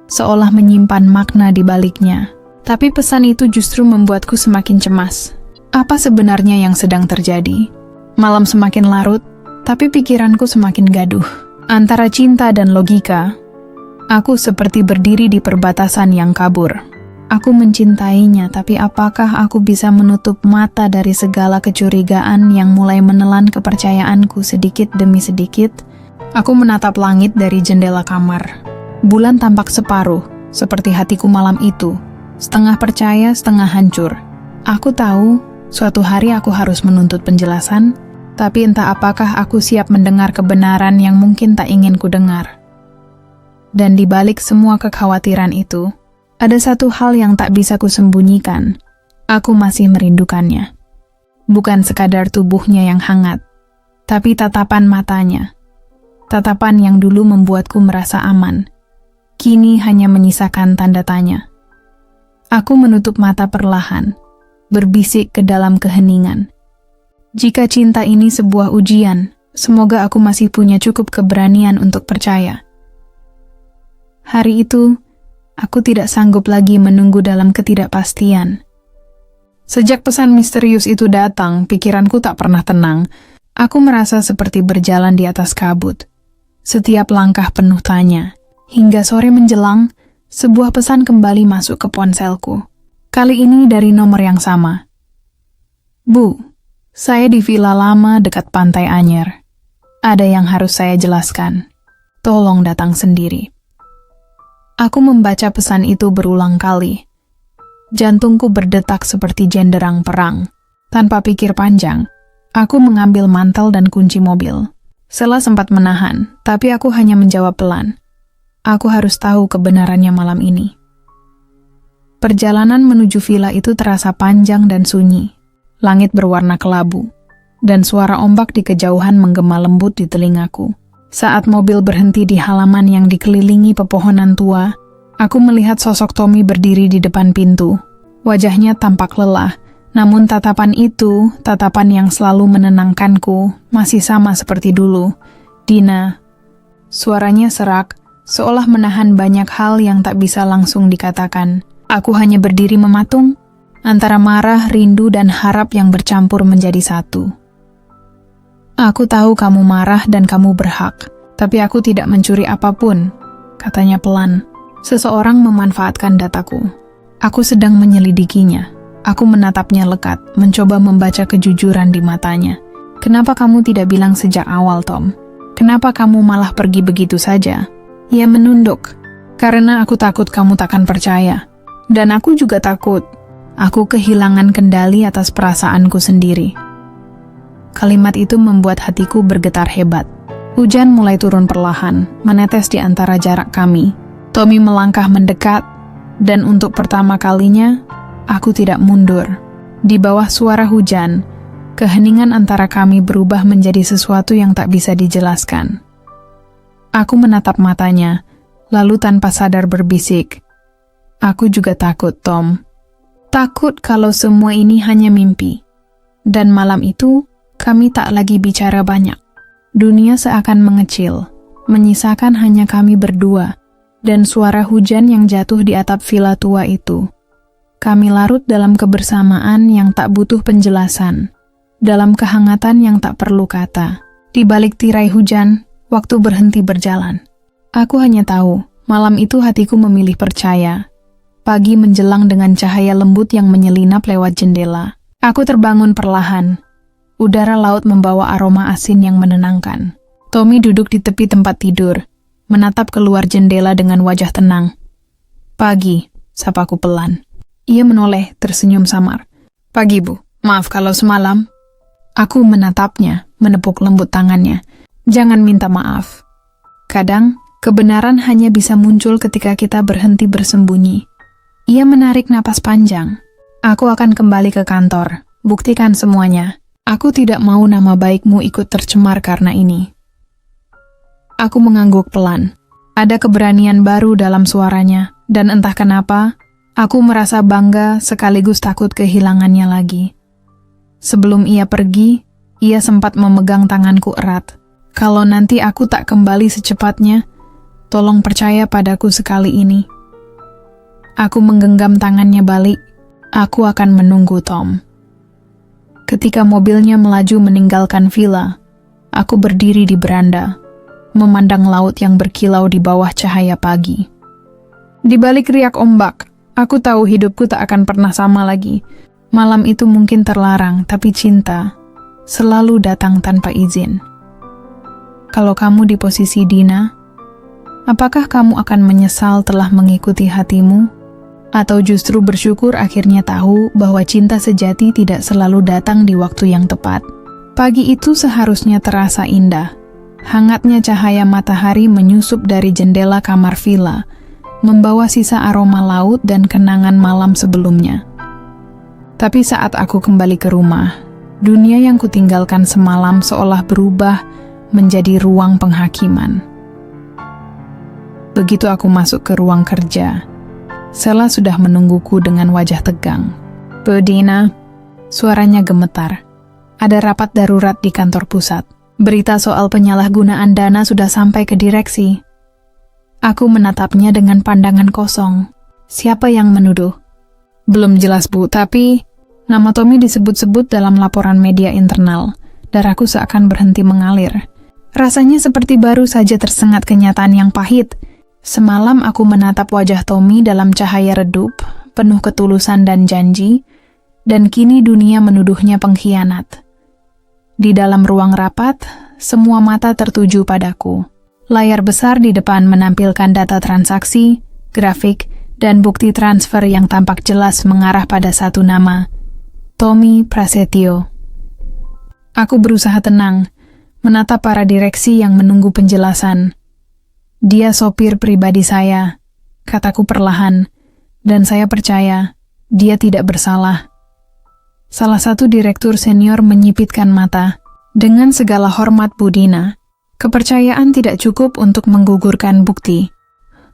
[SPEAKER 1] seolah menyimpan makna di baliknya. Tapi pesan itu justru membuatku semakin cemas. Apa sebenarnya yang sedang terjadi? Malam semakin larut, tapi pikiranku semakin gaduh. Antara cinta dan logika, aku seperti berdiri di perbatasan yang kabur. Aku mencintainya, tapi apakah aku bisa menutup mata dari segala kecurigaan yang mulai menelan kepercayaanku sedikit demi sedikit? Aku menatap langit dari jendela kamar. Bulan tampak separuh, seperti hatiku malam itu. Setengah percaya, setengah hancur. Aku tahu, suatu hari aku harus menuntut penjelasan, tapi entah apakah aku siap mendengar kebenaran yang mungkin tak ingin ku dengar. Dan di balik semua kekhawatiran itu, ada satu hal yang tak bisa kusembunyikan. Aku masih merindukannya. Bukan sekadar tubuhnya yang hangat, tapi tatapan matanya. Tatapan yang dulu membuatku merasa aman, kini hanya menyisakan tanda tanya. Aku menutup mata perlahan, berbisik ke dalam keheningan. Jika cinta ini sebuah ujian, semoga aku masih punya cukup keberanian untuk percaya. Hari itu, aku tidak sanggup lagi menunggu dalam ketidakpastian. Sejak pesan misterius itu datang, pikiranku tak pernah tenang. Aku merasa seperti berjalan di atas kabut. Setiap langkah penuh tanya. Hingga sore menjelang, sebuah pesan kembali masuk ke ponselku. Kali ini dari nomor yang sama. Bu, saya di villa lama dekat Pantai Anyer. Ada yang harus saya jelaskan. Tolong datang sendiri. Aku membaca pesan itu berulang kali. Jantungku berdetak seperti jenderang perang. Tanpa pikir panjang, aku mengambil mantel dan kunci mobil. Sela sempat menahan, tapi aku hanya menjawab pelan. Aku harus tahu kebenarannya malam ini. Perjalanan menuju villa itu terasa panjang dan sunyi. Langit berwarna kelabu, dan suara ombak di kejauhan menggema lembut di telingaku. Saat mobil berhenti di halaman yang dikelilingi pepohonan tua, aku melihat sosok Tommy berdiri di depan pintu. Wajahnya tampak lelah, namun tatapan itu, tatapan yang selalu menenangkanku, masih sama seperti dulu. Dina. Suaranya serak, seolah menahan banyak hal yang tak bisa langsung dikatakan. Aku hanya berdiri mematung, antara marah, rindu, dan harap yang bercampur menjadi satu. Aku tahu kamu marah dan kamu berhak, tapi aku tidak mencuri apapun, katanya pelan. Seseorang memanfaatkan dataku. Aku sedang menyelidikinya. Aku menatapnya lekat, mencoba membaca kejujuran di matanya. Kenapa kamu tidak bilang sejak awal, Tom? Kenapa kamu malah pergi begitu saja? Ia menunduk. Karena aku takut kamu takkan percaya. Dan aku juga takut. Aku kehilangan kendali atas perasaanku sendiri. Kalimat itu membuat hatiku bergetar hebat. Hujan mulai turun perlahan, menetes di antara jarak kami. Tommy melangkah mendekat, dan untuk pertama kalinya, aku tidak mundur. Di bawah suara hujan, keheningan antara kami berubah menjadi sesuatu yang tak bisa dijelaskan. Aku menatap matanya, lalu tanpa sadar berbisik, "Aku juga takut, Tom. Takut kalau semua ini hanya mimpi." Dan malam itu, kami tak lagi bicara banyak. Dunia seakan mengecil, menyisakan hanya kami berdua, dan suara hujan yang jatuh di atap villa tua itu. Kami larut dalam kebersamaan yang tak butuh penjelasan, dalam kehangatan yang tak perlu kata. Di balik tirai hujan, waktu berhenti berjalan. Aku hanya tahu, malam itu hatiku memilih percaya. Pagi menjelang dengan cahaya lembut yang menyelinap lewat jendela. Aku terbangun perlahan. Udara laut membawa aroma asin yang menenangkan. Tommy duduk di tepi tempat tidur, menatap keluar jendela dengan wajah tenang. "Pagi," sapaku pelan. Ia menoleh, tersenyum samar. "Pagi, Bu. Maaf kalau semalam." Aku menatapnya, menepuk lembut tangannya. "Jangan minta maaf. Kadang, kebenaran hanya bisa muncul ketika kita berhenti bersembunyi." Ia menarik napas panjang. "Aku akan kembali ke kantor. Buktikan semuanya. Aku tidak mau nama baikmu ikut tercemar karena ini." Aku mengangguk pelan. Ada keberanian baru dalam suaranya, dan entah kenapa, aku merasa bangga sekaligus takut kehilangannya lagi. Sebelum ia pergi, ia sempat memegang tanganku erat. "Kalau nanti aku tak kembali secepatnya, tolong percaya padaku sekali ini." Aku menggenggam tangannya balik. "Aku akan menunggu, Tom." Ketika mobilnya melaju meninggalkan villa, aku berdiri di beranda, memandang laut yang berkilau di bawah cahaya pagi. Di balik riak ombak, aku tahu hidupku tak akan pernah sama lagi. Malam itu mungkin terlarang, tapi cinta selalu datang tanpa izin. Kalau kamu di posisi Dina, apakah kamu akan menyesal telah mengikuti hatimu? Atau justru bersyukur akhirnya tahu bahwa cinta sejati tidak selalu datang di waktu yang tepat? Pagi itu seharusnya terasa indah. Hangatnya cahaya matahari menyusup dari jendela kamar villa, membawa sisa aroma laut dan kenangan malam sebelumnya. Tapi saat aku kembali ke rumah, dunia yang kutinggalkan semalam seolah berubah menjadi ruang penghakiman. Begitu aku masuk ke ruang kerja, Sela sudah menungguku dengan wajah tegang. "Bu Dina," suaranya gemetar. "Ada rapat darurat di kantor pusat. Berita soal penyalahgunaan dana sudah sampai ke direksi." Aku menatapnya dengan pandangan kosong. "Siapa yang menuduh?" "Belum jelas, Bu, tapi nama Tommy disebut-sebut dalam laporan media internal, Darahku seakan berhenti mengalir. Rasanya seperti baru saja tersengat kenyataan yang pahit. Semalam aku menatap wajah Tommy dalam cahaya redup, penuh ketulusan dan janji, dan kini dunia menuduhnya pengkhianat. Di dalam ruang rapat, semua mata tertuju padaku. Layar besar di depan menampilkan data transaksi, grafik, dan bukti transfer yang tampak jelas mengarah pada satu nama, Tommy Prasetyo. Aku berusaha tenang, menatap para direksi yang menunggu penjelasan. Dia sopir pribadi saya, kataku perlahan, dan saya percaya dia tidak bersalah. Salah satu direktur senior menyipitkan mata. Dengan segala hormat Bu Dina, kepercayaan tidak cukup untuk menggugurkan bukti.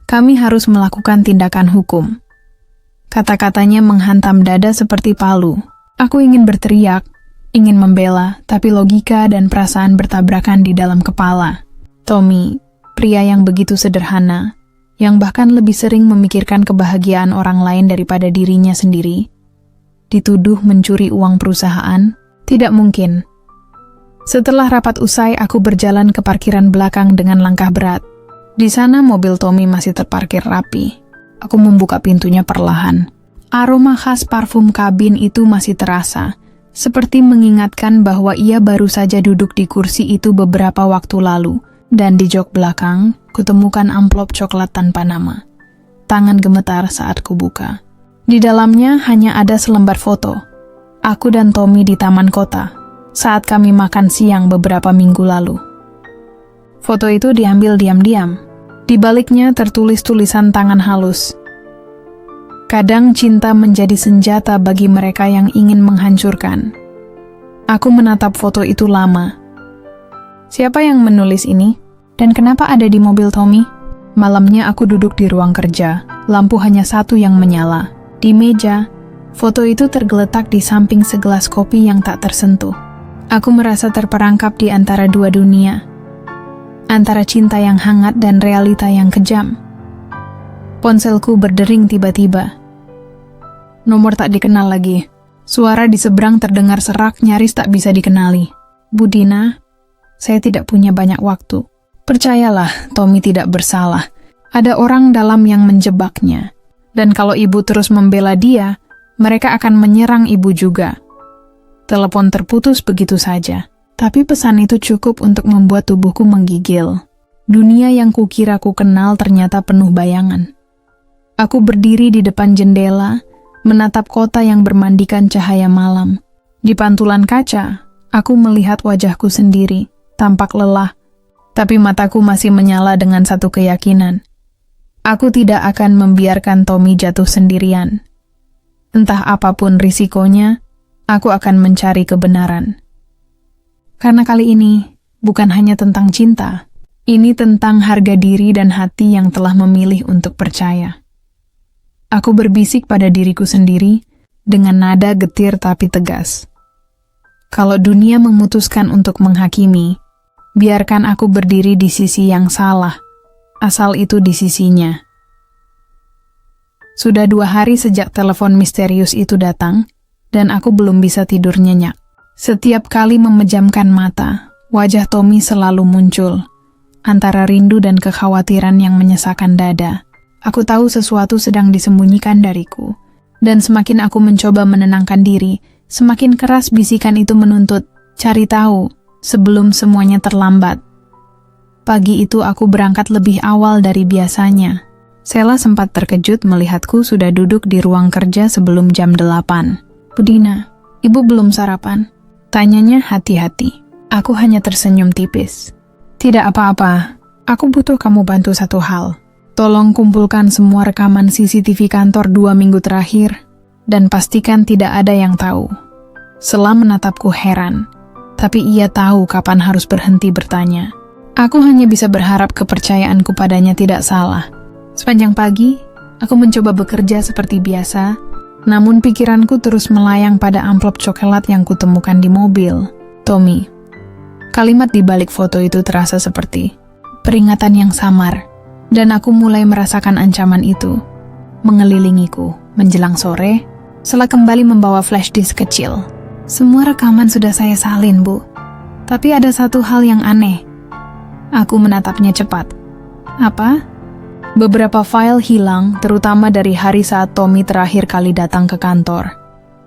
[SPEAKER 1] Kami harus melakukan tindakan hukum. Kata-katanya menghantam dada seperti palu. Aku ingin berteriak, ingin membela, tapi logika dan perasaan bertabrakan di dalam kepala. Tommy, pria yang begitu sederhana, yang bahkan lebih sering memikirkan kebahagiaan orang lain daripada dirinya sendiri, dituduh mencuri uang perusahaan? Tidak mungkin. Setelah rapat usai, aku berjalan ke parkiran belakang dengan langkah berat. Di sana mobil Tommy masih terparkir rapi. Aku membuka pintunya perlahan. Aroma khas parfum kabin itu masih terasa, seperti mengingatkan bahwa ia baru saja duduk di kursi itu beberapa waktu lalu, dan di jok belakang, kutemukan amplop coklat tanpa nama. Tangan gemetar saat kubuka. Di dalamnya hanya ada selembar foto. Aku dan Tommy di taman kota, saat kami makan siang beberapa minggu lalu. Foto itu diambil diam-diam. Di baliknya tertulis tulisan tangan halus. Kadang cinta menjadi senjata bagi mereka yang ingin menghancurkan. Aku menatap foto itu lama. Siapa yang menulis ini? Dan kenapa ada di mobil Tommy? Malamnya aku duduk di ruang kerja. Lampu hanya satu yang menyala. Di meja, foto itu tergeletak di samping segelas kopi yang tak tersentuh. Aku merasa terperangkap di antara dua dunia. Antara cinta yang hangat dan realita yang kejam. Ponselku berdering tiba-tiba. Nomor tak dikenal lagi. Suara di seberang terdengar serak, nyaris tak bisa dikenali. Bu Dina, saya tidak punya banyak waktu. Percayalah, Tommy tidak bersalah. Ada orang dalam yang menjebaknya. Dan kalau ibu terus membela dia, mereka akan menyerang ibu juga. Telepon terputus begitu saja. Tapi pesan itu cukup untuk membuat tubuhku menggigil. Dunia yang kukira ku kenal ternyata penuh bayangan. Aku berdiri di depan jendela, menatap kota yang bermandikan cahaya malam. Di pantulan kaca, aku melihat wajahku sendiri, tampak lelah, tapi mataku masih menyala dengan satu keyakinan. Aku tidak akan membiarkan Tommy jatuh sendirian. Entah apapun risikonya, aku akan mencari kebenaran. Karena kali ini bukan hanya tentang cinta, ini tentang harga diri dan hati yang telah memilih untuk percaya. Aku berbisik pada diriku sendiri dengan nada getir tapi tegas. Kalau dunia memutuskan untuk menghakimi, biarkan aku berdiri di sisi yang salah, asal itu di sisinya. Sudah 2 hari sejak telepon misterius itu datang, dan aku belum bisa tidur nyenyak. Setiap kali memejamkan mata, wajah Tommy selalu muncul, antara rindu dan kekhawatiran yang menyesakan dada. Aku tahu sesuatu sedang disembunyikan dariku, dan semakin aku mencoba menenangkan diri, semakin keras bisikan itu menuntut, cari tahu, sebelum semuanya terlambat. Pagi itu aku berangkat lebih awal dari biasanya. Sela sempat terkejut melihatku sudah duduk di ruang kerja sebelum jam 8. Bu Dina, ibu belum sarapan? Tanyanya hati-hati. Aku hanya tersenyum tipis. Tidak apa-apa, aku butuh kamu bantu satu hal. Tolong kumpulkan semua rekaman CCTV kantor 2 minggu terakhir, dan pastikan tidak ada yang tahu. Sela menatapku heran, tapi ia tahu kapan harus berhenti bertanya. Aku hanya bisa berharap kepercayaanku padanya tidak salah. Sepanjang pagi, aku mencoba bekerja seperti biasa, namun pikiranku terus melayang pada amplop coklat yang kutemukan di mobil. Tommy. Kalimat di balik foto itu terasa seperti peringatan yang samar, dan aku mulai merasakan ancaman itu mengelilingiku. Menjelang sore, Sela kembali membawa flash disk kecil. Semua rekaman sudah saya salin, Bu. Tapi ada satu hal yang aneh. Aku menatapnya cepat. Apa? Beberapa file hilang, terutama dari hari saat Tommy terakhir kali datang ke kantor.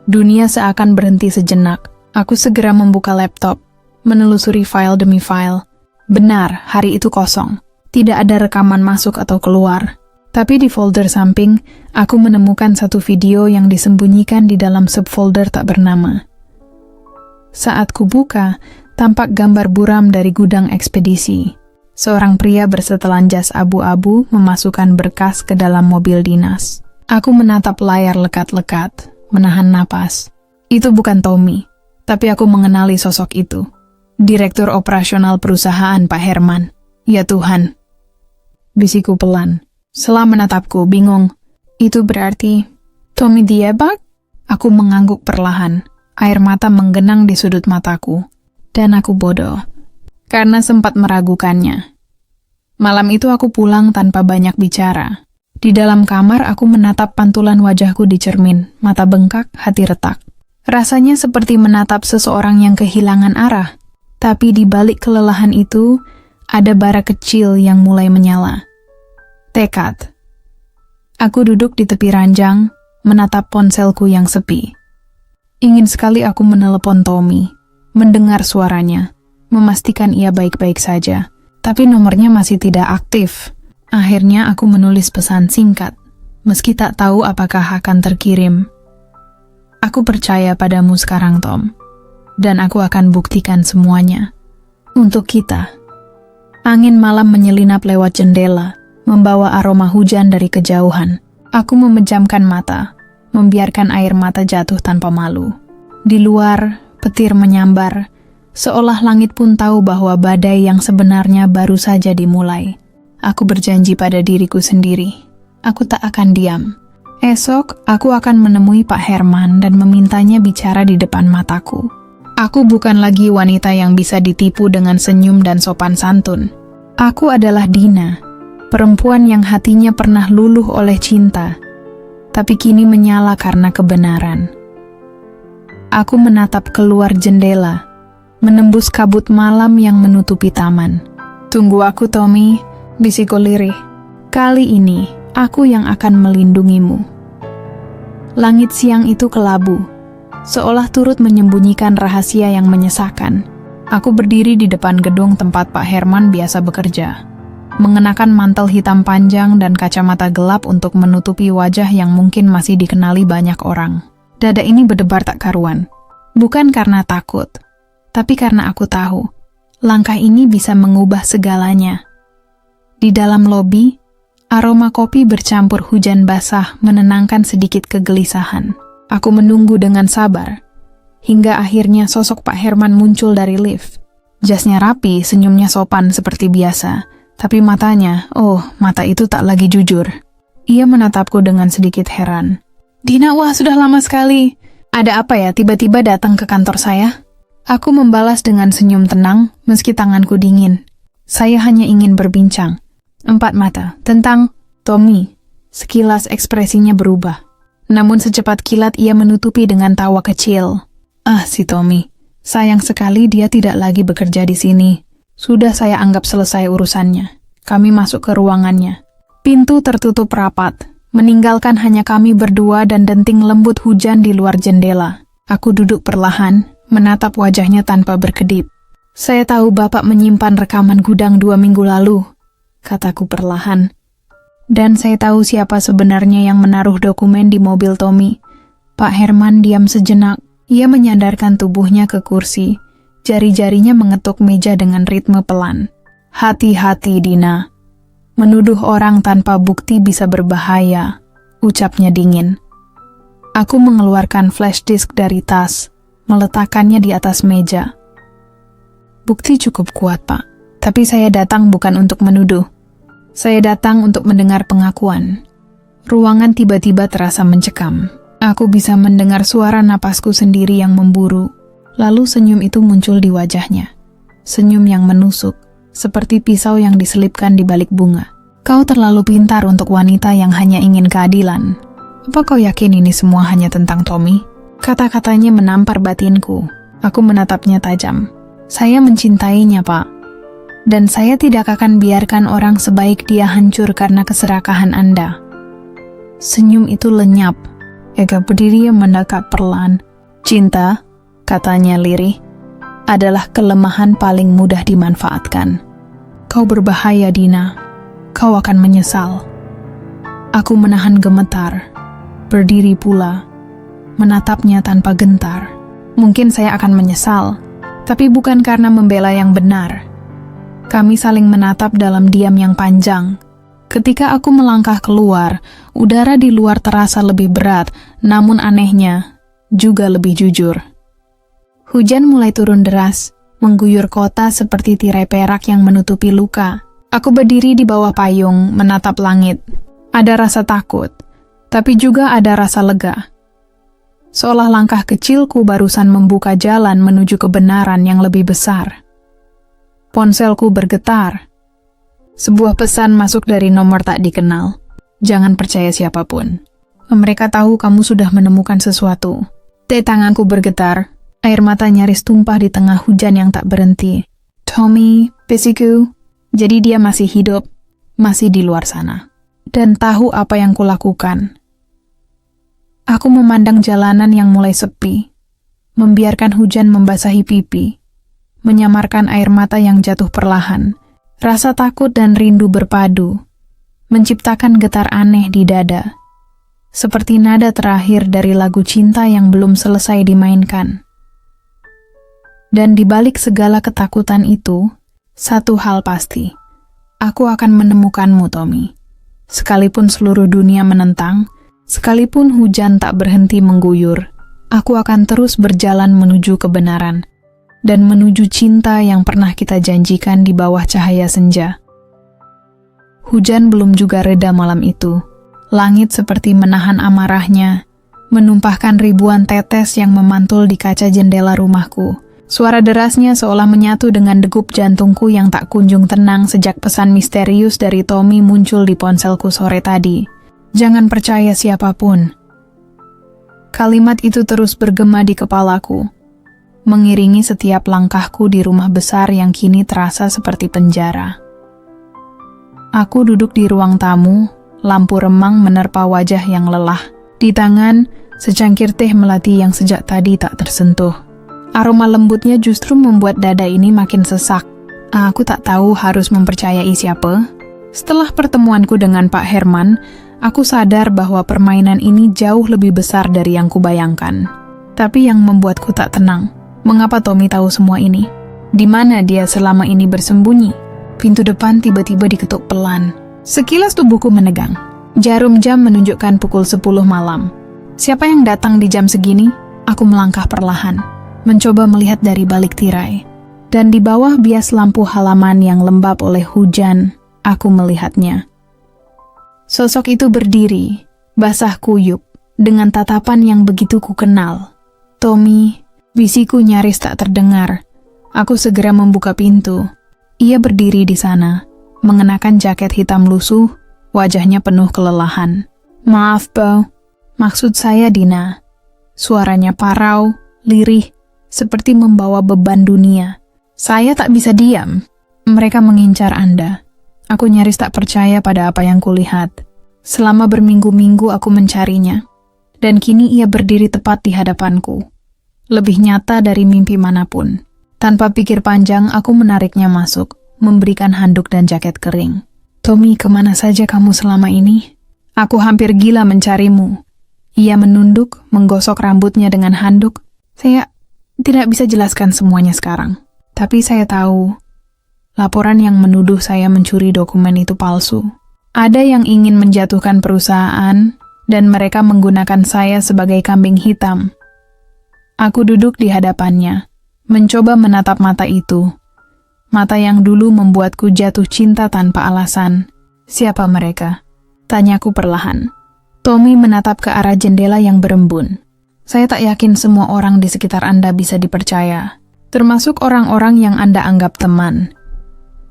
[SPEAKER 1] Dunia seakan berhenti sejenak. Aku segera membuka laptop, menelusuri file demi file. Benar, hari itu kosong. Tidak ada rekaman masuk atau keluar. Tapi di folder samping, aku menemukan satu video yang disembunyikan di dalam subfolder tak bernama. Saat kubuka, tampak gambar buram dari gudang ekspedisi. Seorang pria bersetelan jas abu-abu memasukkan berkas ke dalam mobil dinas. Aku menatap layar lekat-lekat, menahan napas. Itu bukan Tommy, tapi aku mengenali sosok itu. Direktur operasional perusahaan Pak Herman. Ya Tuhan. Bisikku pelan. Setelah menatapku, bingung. Itu berarti Tommy Diebak? Aku mengangguk perlahan. Air mata menggenang di sudut mataku. Dan aku bodoh. Karena sempat meragukannya. Malam itu aku pulang tanpa banyak bicara. Di dalam kamar aku menatap pantulan wajahku di cermin. Mata bengkak, hati retak. Rasanya seperti menatap seseorang yang kehilangan arah. Tapi di balik kelelahan itu, ada bara kecil yang mulai menyala. Tekad. Aku duduk di tepi ranjang, menatap ponselku yang sepi. Ingin sekali aku menelepon Tommy, mendengar suaranya, memastikan ia baik-baik saja. Tapi nomornya masih tidak aktif. Akhirnya aku menulis pesan singkat, meski tak tahu apakah akan terkirim. Aku percaya padamu sekarang, Tom. Dan aku akan buktikan semuanya. Untuk kita. Angin malam menyelinap lewat jendela, membawa aroma hujan dari kejauhan. Aku memejamkan mata, membiarkan air mata jatuh tanpa malu. Di luar, petir menyambar, seolah langit pun tahu bahwa badai yang sebenarnya baru saja dimulai. Aku berjanji pada diriku sendiri, aku tak akan diam. Esok, aku akan menemui Pak Herman dan memintanya bicara di depan mataku. Aku bukan lagi wanita yang bisa ditipu dengan senyum dan sopan santun. Aku adalah Dina, perempuan yang hatinya pernah luluh oleh cinta, tapi kini menyala karena kebenaran. Aku menatap keluar jendela, menembus kabut malam yang menutupi taman. Tunggu aku, Tommy, bisikku lirih. Kali ini, aku yang akan melindungimu. Langit siang itu kelabu, seolah turut menyembunyikan rahasia yang menyesakan. Aku berdiri di depan gedung tempat Pak Herman biasa bekerja, mengenakan mantel hitam panjang dan kacamata gelap untuk menutupi wajah yang mungkin masih dikenali banyak orang. Dada ini berdebar tak karuan. Bukan karena takut, tapi karena aku tahu, langkah ini bisa mengubah segalanya. Di dalam lobi, aroma kopi bercampur hujan basah menenangkan sedikit kegelisahan. Aku menunggu dengan sabar, hingga akhirnya sosok Pak Herman muncul dari lift. Jasnya rapi, senyumnya sopan seperti biasa, tapi matanya, mata itu tak lagi jujur. Ia menatapku dengan sedikit heran. Dina, wah sudah lama sekali. Ada apa ya tiba-tiba datang ke kantor saya? Aku membalas dengan senyum tenang, meski tanganku dingin. Saya hanya ingin berbincang. 4 mata, tentang Tommy. Sekilas ekspresinya berubah. Namun secepat kilat ia menutupi dengan tawa kecil. Si Tommy. Sayang sekali dia tidak lagi bekerja di sini. Sudah saya anggap selesai urusannya. Kami masuk ke ruangannya. Pintu tertutup rapat, meninggalkan hanya kami berdua dan denting lembut hujan di luar jendela. Aku duduk perlahan, menatap wajahnya tanpa berkedip. Saya tahu Bapak menyimpan rekaman gudang 2 minggu lalu, kataku perlahan. Dan saya tahu siapa sebenarnya yang menaruh dokumen di mobil Tommy. Pak Herman diam sejenak. Ia menyandarkan tubuhnya ke kursi. Jari-jarinya mengetuk meja dengan ritme pelan. Hati-hati, Dina. Menuduh orang tanpa bukti bisa berbahaya, ucapnya dingin. Aku mengeluarkan flash disk dari tas, meletakkannya di atas meja. Bukti cukup kuat, Pak. Tapi saya datang bukan untuk menuduh. Saya datang untuk mendengar pengakuan. Ruangan tiba-tiba terasa mencekam. Aku bisa mendengar suara napasku sendiri yang memburu. Lalu senyum itu muncul di wajahnya. Senyum yang menusuk, seperti pisau yang diselipkan di balik bunga. Kau terlalu pintar untuk wanita yang hanya ingin keadilan. Apa kau yakin ini semua hanya tentang Tommy? Kata-katanya menampar batinku. Aku menatapnya tajam. Saya mencintainya, Pak. Dan saya tidak akan biarkan orang sebaik dia hancur karena keserakahan Anda. Senyum itu lenyap. Ega berdiri mendekat perlahan. Cinta, katanya lirih, adalah kelemahan paling mudah dimanfaatkan. Kau berbahaya, Dina. Kau akan menyesal. Aku menahan gemetar, berdiri pula, menatapnya tanpa gentar. Mungkin saya akan menyesal, tapi bukan karena membela yang benar. Kami saling menatap dalam diam yang panjang. Ketika aku melangkah keluar, udara di luar terasa lebih berat, namun anehnya juga lebih jujur. Hujan mulai turun deras, mengguyur kota seperti tirai perak yang menutupi luka. Aku berdiri di bawah payung, menatap langit. Ada rasa takut, tapi juga ada rasa lega. Seolah langkah kecilku barusan membuka jalan menuju kebenaran yang lebih besar. Ponselku bergetar. Sebuah pesan masuk dari nomor tak dikenal. Jangan percaya siapapun. Mereka tahu kamu sudah menemukan sesuatu. Tanganku bergetar. Air mata nyaris tumpah di tengah hujan yang tak berhenti. Tommy, bisiku. Jadi dia masih hidup, masih di luar sana. Dan tahu apa yang kulakukan. Aku memandang jalanan yang mulai sepi. Membiarkan hujan membasahi pipi. Menyamarkan air mata yang jatuh perlahan. Rasa takut dan rindu berpadu, menciptakan getar aneh di dada, seperti nada terakhir dari lagu cinta yang belum selesai dimainkan. Dan di balik segala ketakutan itu, satu hal pasti, aku akan menemukanmu, Tommy. Sekalipun seluruh dunia menentang, sekalipun hujan tak berhenti mengguyur, aku akan terus berjalan menuju kebenaran. Dan menuju cinta yang pernah kita janjikan di bawah cahaya senja. Hujan belum juga reda malam itu. Langit seperti menahan amarahnya, menumpahkan ribuan tetes yang memantul di kaca jendela rumahku. Suara derasnya seolah menyatu dengan degup jantungku yang tak kunjung tenang sejak pesan misterius dari Tommy muncul di ponselku sore tadi. Jangan percaya siapapun. Kalimat itu terus bergema di kepalaku, mengiringi setiap langkahku di rumah besar yang kini terasa seperti penjara. Aku duduk di ruang tamu, lampu remang menerpa wajah yang lelah. Di tangan, secangkir teh melati yang sejak tadi tak tersentuh. Aroma lembutnya justru membuat dada ini makin sesak. Aku tak tahu harus mempercayai siapa. Setelah pertemuanku dengan Pak Herman, aku sadar bahwa permainan ini jauh lebih besar dari yang kubayangkan. Tapi yang membuatku tak tenang, mengapa Tommy tahu semua ini? Di mana dia selama ini bersembunyi? Pintu depan tiba-tiba diketuk pelan. Sekilas tubuhku menegang. Jarum jam menunjukkan pukul 10 malam. Siapa yang datang di jam segini? Aku melangkah perlahan, mencoba melihat dari balik tirai. Dan di bawah bias lampu halaman yang lembab oleh hujan, aku melihatnya. Sosok itu berdiri, basah kuyup, dengan tatapan yang begitu kukenal. Tommy, bisiku nyaris tak terdengar. Aku segera membuka pintu. Ia berdiri di sana, mengenakan jaket hitam lusuh, wajahnya penuh kelelahan. Maaf, Bo. Maksud saya Dina. Suaranya parau, lirih, seperti membawa beban dunia. Saya tak bisa diam. Mereka mengincar Anda. Aku nyaris tak percaya pada apa yang kulihat. Selama berminggu-minggu aku mencarinya. Dan kini ia berdiri tepat di hadapanku. Lebih nyata dari mimpi manapun. Tanpa pikir panjang, aku menariknya masuk, memberikan handuk dan jaket kering. Tommy, kemana saja kamu selama ini? Aku hampir gila mencarimu. Ia menunduk, menggosok rambutnya dengan handuk. Saya tidak bisa jelaskan semuanya sekarang. Tapi saya tahu, laporan yang menuduh saya mencuri dokumen itu palsu. Ada yang ingin menjatuhkan perusahaan, dan mereka menggunakan saya sebagai kambing hitam. Aku duduk di hadapannya, mencoba menatap mata itu. Mata yang dulu membuatku jatuh cinta tanpa alasan. Siapa mereka? Tanyaku perlahan. Tommy menatap ke arah jendela yang berembun. Saya tak yakin semua orang di sekitar Anda bisa dipercaya, termasuk orang-orang yang Anda anggap teman.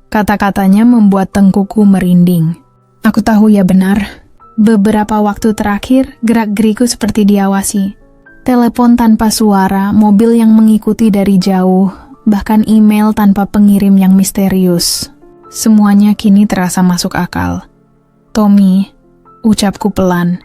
[SPEAKER 1] Kata-katanya membuat tengkuku merinding. Aku tahu ya benar. Beberapa waktu terakhir, gerak-geriku seperti diawasi. Telepon tanpa suara, mobil yang mengikuti dari jauh, bahkan email tanpa pengirim yang misterius. Semuanya kini terasa masuk akal. Tommy, ucapku pelan.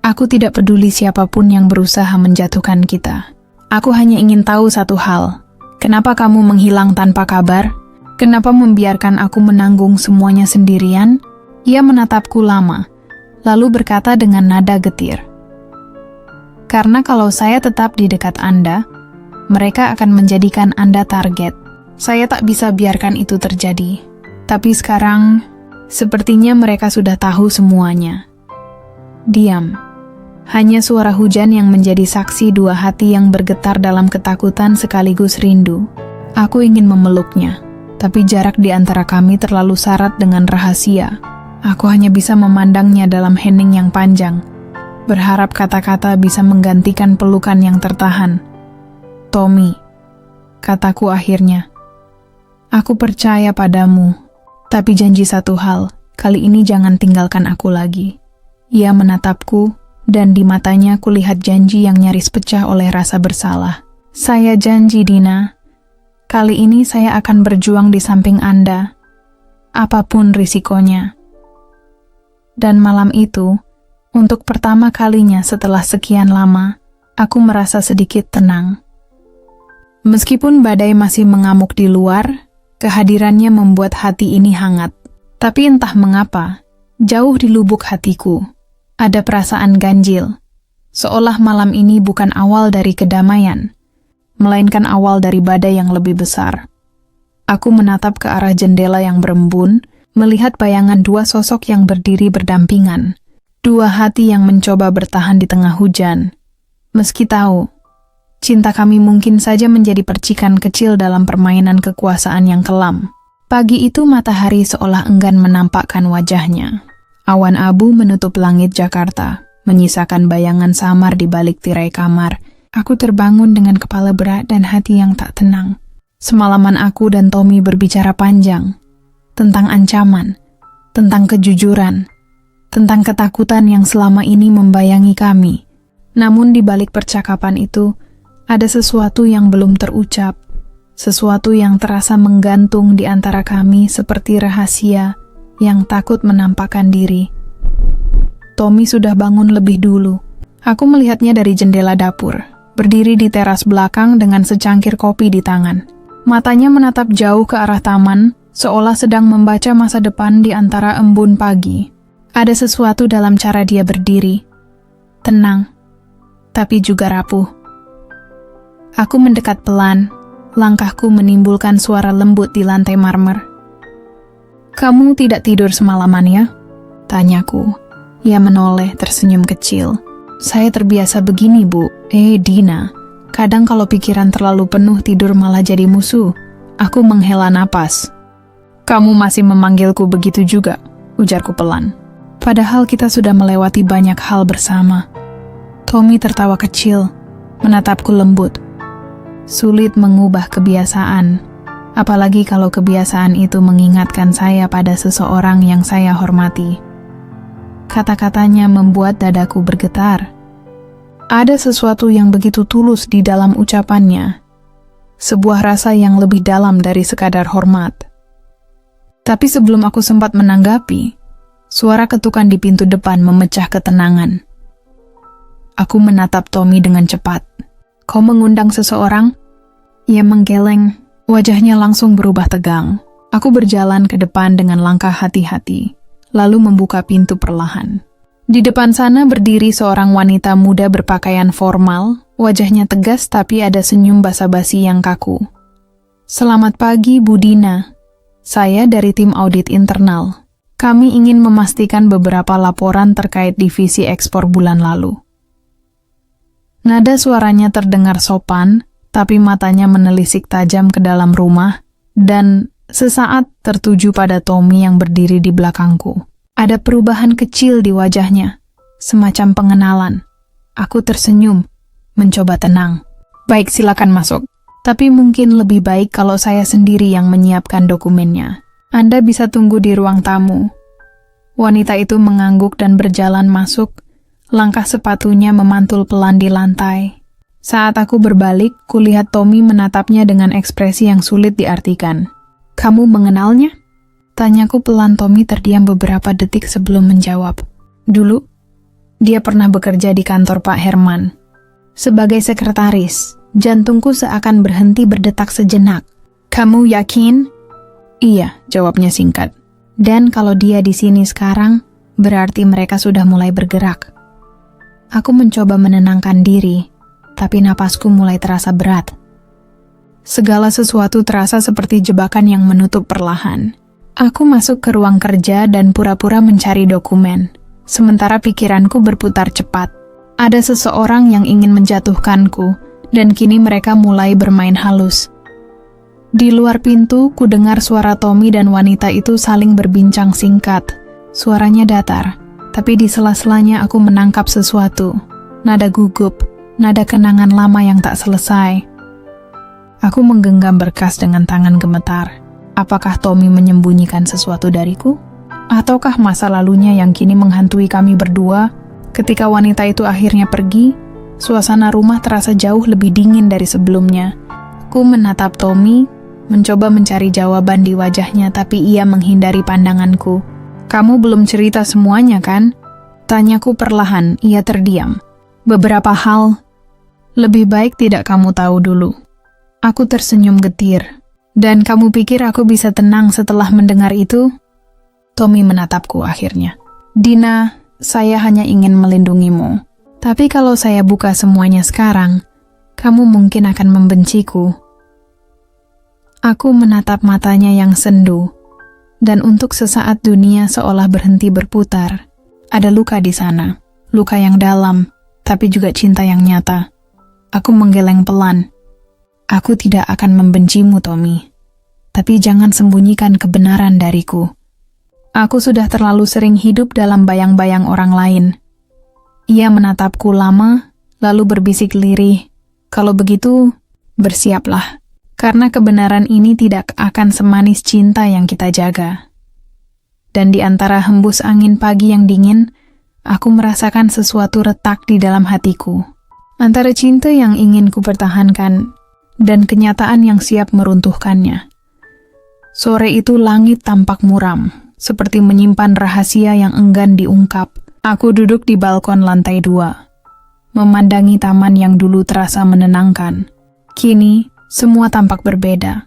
[SPEAKER 1] Aku tidak peduli siapapun yang berusaha menjatuhkan kita. Aku hanya ingin tahu satu hal. Kenapa kamu menghilang tanpa kabar? Kenapa membiarkan aku menanggung semuanya sendirian? Ia menatapku lama, lalu berkata dengan nada getir. Karena kalau saya tetap di dekat Anda, mereka akan menjadikan Anda target. Saya tak bisa biarkan itu terjadi. Tapi sekarang, sepertinya mereka sudah tahu semuanya. Diam. Hanya suara hujan yang menjadi saksi dua hati yang bergetar dalam ketakutan sekaligus rindu. Aku ingin memeluknya, tapi jarak di antara kami terlalu syarat dengan rahasia. Aku hanya bisa memandangnya dalam hening yang panjang, berharap kata-kata bisa menggantikan pelukan yang tertahan. Tommy, kataku akhirnya. Aku percaya padamu, tapi janji satu hal, kali ini jangan tinggalkan aku lagi. Ia menatapku, dan di matanya kulihat janji yang nyaris pecah oleh rasa bersalah. Saya janji, Dina. Kali ini saya akan berjuang di samping Anda, apapun risikonya. Dan malam itu, untuk pertama kalinya setelah sekian lama, aku merasa sedikit tenang. Meskipun badai masih mengamuk di luar, kehadirannya membuat hati ini hangat. Tapi entah mengapa, jauh di lubuk hatiku, ada perasaan ganjil. Seolah malam ini bukan awal dari kedamaian, melainkan awal dari badai yang lebih besar. Aku menatap ke arah jendela yang berembun, melihat bayangan dua sosok yang berdiri berdampingan. Dua hati yang mencoba bertahan di tengah hujan. Meski tahu, cinta kami mungkin saja menjadi percikan kecil dalam permainan kekuasaan yang kelam. Pagi itu matahari seolah enggan menampakkan wajahnya. Awan abu menutup langit Jakarta, menyisakan bayangan samar di balik tirai kamar. Aku terbangun dengan kepala berat dan hati yang tak tenang. Semalaman aku dan Tommy berbicara panjang, tentang ancaman, tentang kejujuran, tentang ketakutan yang selama ini membayangi kami. Namun di balik percakapan itu, ada sesuatu yang belum terucap, sesuatu yang terasa menggantung di antara kami seperti rahasia yang takut menampakkan diri. Tommy sudah bangun lebih dulu. Aku melihatnya dari jendela dapur, berdiri di teras belakang dengan secangkir kopi di tangan. Matanya menatap jauh ke arah taman, seolah sedang membaca masa depan di antara embun pagi. Ada sesuatu dalam cara dia berdiri, tenang, tapi juga rapuh. Aku mendekat pelan, langkahku menimbulkan suara lembut di lantai marmer. Kamu tidak tidur semalaman ya? Tanyaku. Ia menoleh tersenyum kecil. Saya terbiasa begini, Bu. Dina, kadang kalau pikiran terlalu penuh tidur malah jadi musuh. Aku menghela napas. Kamu masih memanggilku begitu juga, ujarku pelan. Padahal kita sudah melewati banyak hal bersama. Tommy tertawa kecil, menatapku lembut. Sulit mengubah kebiasaan, apalagi kalau kebiasaan itu mengingatkan saya pada seseorang yang saya hormati. Kata-katanya membuat dadaku bergetar. Ada sesuatu yang begitu tulus di dalam ucapannya, sebuah rasa yang lebih dalam dari sekadar hormat. Tapi sebelum aku sempat menanggapi, suara ketukan di pintu depan memecah ketenangan. Aku menatap Tommy dengan cepat. Kau mengundang seseorang? Ia menggeleng, wajahnya langsung berubah tegang. Aku berjalan ke depan dengan langkah hati-hati, lalu membuka pintu perlahan. Di depan sana berdiri seorang wanita muda berpakaian formal, wajahnya tegas tapi ada senyum basa-basi yang kaku. Selamat pagi, Bu Dina. Saya dari tim audit internal. Kami ingin memastikan beberapa laporan terkait divisi ekspor bulan lalu. Nada suaranya terdengar sopan, tapi matanya menelisik tajam ke dalam rumah, dan sesaat tertuju pada Tommy yang berdiri di belakangku. Ada perubahan kecil di wajahnya, semacam pengenalan. Aku tersenyum, mencoba tenang. Baik, silakan masuk. Tapi mungkin lebih baik kalau saya sendiri yang menyiapkan dokumennya. Anda bisa tunggu di ruang tamu. Wanita itu mengangguk dan berjalan masuk. Langkah sepatunya memantul pelan di lantai. Saat aku berbalik, kulihat Tommy menatapnya dengan ekspresi yang sulit diartikan. "Kamu mengenalnya?" Tanyaku pelan. Tommy terdiam beberapa detik sebelum menjawab. "Dulu, dia pernah bekerja di kantor Pak Herman. Sebagai sekretaris, jantungku seakan berhenti berdetak sejenak. "Kamu yakin?" "Iya," jawabnya singkat. "Dan kalau dia di sini sekarang, berarti mereka sudah mulai bergerak." Aku mencoba menenangkan diri, tapi napasku mulai terasa berat. Segala sesuatu terasa seperti jebakan yang menutup perlahan. Aku masuk ke ruang kerja dan pura-pura mencari dokumen. Sementara pikiranku berputar cepat. Ada seseorang yang ingin menjatuhkanku, dan kini mereka mulai bermain halus. Di luar pintu, ku dengar suara Tommy dan wanita itu saling berbincang singkat. Suaranya datar, tapi di sela-selanya aku menangkap sesuatu. Nada gugup, nada kenangan lama yang tak selesai. Aku menggenggam berkas dengan tangan gemetar. Apakah Tommy menyembunyikan sesuatu dariku? Ataukah masa lalunya yang kini menghantui kami berdua? Ketika wanita itu akhirnya pergi, suasana rumah terasa jauh lebih dingin dari sebelumnya. Aku menatap Tommy, mencoba mencari jawaban di wajahnya, tapi ia menghindari pandanganku. "Kamu belum cerita semuanya, kan?" Tanyaku perlahan. Ia terdiam. "Beberapa hal lebih baik tidak kamu tahu dulu." Aku tersenyum getir. "Dan kamu pikir aku bisa tenang setelah mendengar itu?" Tommy menatapku akhirnya. "Dina, saya hanya ingin melindungimu. Tapi kalau saya buka semuanya sekarang, kamu mungkin akan membenciku." Aku menatap matanya yang sendu, dan untuk sesaat dunia seolah berhenti berputar. Ada luka di sana, luka yang dalam, tapi juga cinta yang nyata. Aku menggeleng pelan. "Aku tidak akan membencimu, Tommy. Tapi jangan sembunyikan kebenaran dariku. Aku sudah terlalu sering hidup dalam bayang-bayang orang lain." Ia menatapku lama, lalu berbisik lirih. "Kalau begitu, bersiaplah. Karena kebenaran ini tidak akan semanis cinta yang kita jaga." Dan di antara hembus angin pagi yang dingin, aku merasakan sesuatu retak di dalam hatiku. Antara cinta yang ingin kupertahankan dan kenyataan yang siap meruntuhkannya. Sore itu langit tampak muram, seperti menyimpan rahasia yang enggan diungkap. Aku duduk di balkon lantai 2, memandangi taman yang dulu terasa menenangkan. Kini, semua tampak berbeda.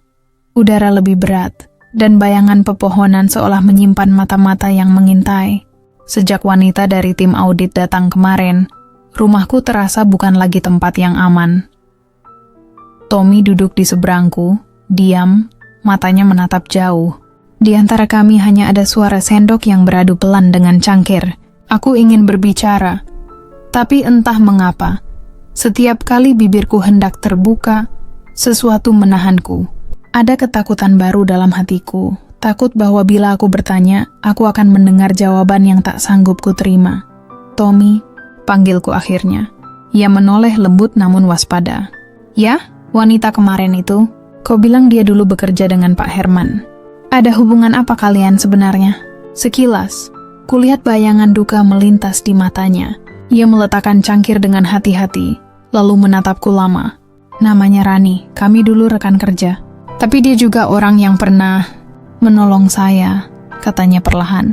[SPEAKER 1] Udara lebih berat, dan bayangan pepohonan seolah menyimpan mata-mata yang mengintai. Sejak wanita dari tim audit datang kemarin, rumahku terasa bukan lagi tempat yang aman. Tommy duduk di seberangku, diam, matanya menatap jauh. Di antara kami hanya ada suara sendok yang beradu pelan dengan cangkir. Aku ingin berbicara, tapi entah mengapa, setiap kali bibirku hendak terbuka, sesuatu menahanku. Ada ketakutan baru dalam hatiku, takut bahwa bila aku bertanya, aku akan mendengar jawaban yang tak sanggup ku terima. "Tommy," panggilku akhirnya. Ia menoleh lembut namun waspada. "Ya, wanita kemarin itu, kau bilang dia dulu bekerja dengan Pak Herman. Ada hubungan apa kalian sebenarnya?" Sekilas, kulihat bayangan duka melintas di matanya. Ia meletakkan cangkir dengan hati-hati, lalu menatapku lama. "Namanya Rani, kami dulu rekan kerja. Tapi dia juga orang yang pernah menolong saya," katanya perlahan.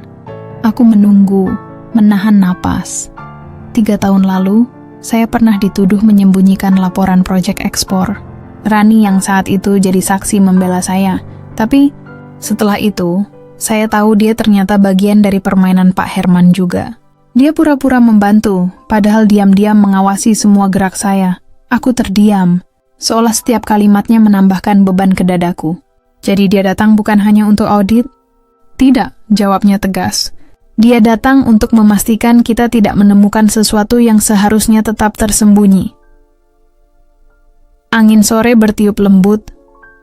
[SPEAKER 1] Aku menunggu, menahan napas. 3 tahun lalu, saya pernah dituduh menyembunyikan laporan proyek ekspor. Rani yang saat itu jadi saksi membela saya. Tapi, setelah itu, saya tahu dia ternyata bagian dari permainan Pak Herman juga. Dia pura-pura membantu, padahal diam-diam mengawasi semua gerak saya. Aku terdiam, seolah setiap kalimatnya menambahkan beban ke dadaku. "Jadi dia datang bukan hanya untuk audit?" "Tidak," jawabnya tegas. "Dia datang untuk memastikan kita tidak menemukan sesuatu yang seharusnya tetap tersembunyi." Angin sore bertiup lembut,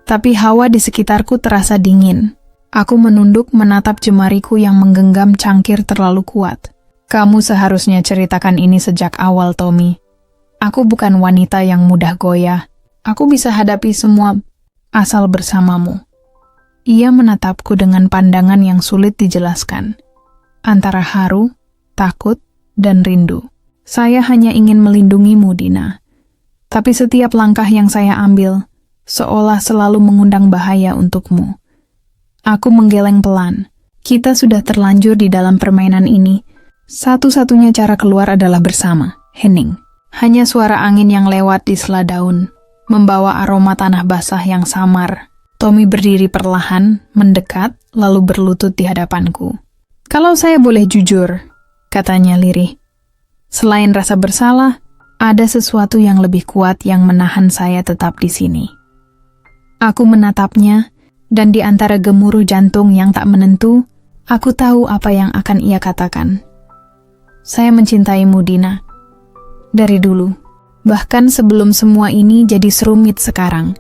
[SPEAKER 1] tapi hawa di sekitarku terasa dingin. Aku menunduk menatap jemariku yang menggenggam cangkir terlalu kuat. "Kamu seharusnya ceritakan ini sejak awal, Tommy. Aku bukan wanita yang mudah goyah. Aku bisa hadapi semua asal bersamamu." Ia menatapku dengan pandangan yang sulit dijelaskan. Antara haru, takut, dan rindu. "Saya hanya ingin melindungimu, Dina. Tapi setiap langkah yang saya ambil, seolah selalu mengundang bahaya untukmu. Aku menggeleng pelan. Kita sudah terlanjur di dalam permainan ini. Satu-satunya cara keluar adalah bersama. Hening. Hanya suara angin yang lewat di sela daun, membawa aroma tanah basah yang samar. Tommy berdiri perlahan, mendekat, lalu berlutut di hadapanku. Kalau saya boleh jujur, katanya lirih. Selain rasa bersalah, ada sesuatu yang lebih kuat yang menahan saya tetap di sini. Aku menatapnya, dan di antara gemuruh jantung yang tak menentu, aku tahu apa yang akan ia katakan. Saya mencintaimu, Dina. Dari dulu, bahkan sebelum semua ini jadi serumit sekarang.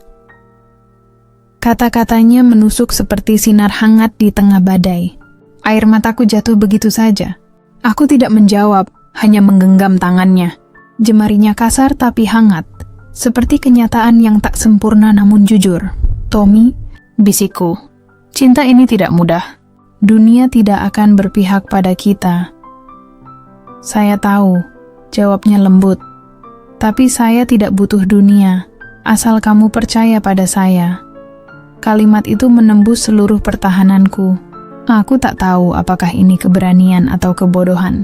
[SPEAKER 1] Kata-katanya menusuk seperti sinar hangat di tengah badai. Air mataku jatuh begitu saja. Aku tidak menjawab, hanya menggenggam tangannya. Jemarinya kasar tapi hangat, seperti kenyataan yang tak sempurna namun jujur. Tommy, bisikku, cinta ini tidak mudah. Dunia tidak akan berpihak pada kita. Saya tahu, jawabnya lembut. Tapi saya tidak butuh dunia, asal kamu percaya pada saya. Kalimat itu menembus seluruh pertahananku. Aku tak tahu apakah ini keberanian atau kebodohan.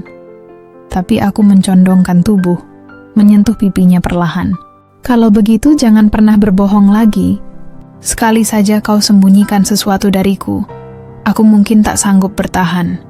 [SPEAKER 1] Tapi aku mencondongkan tubuh, menyentuh pipinya perlahan. Kalau begitu jangan pernah berbohong lagi. Sekali saja kau sembunyikan sesuatu dariku, aku mungkin tak sanggup bertahan.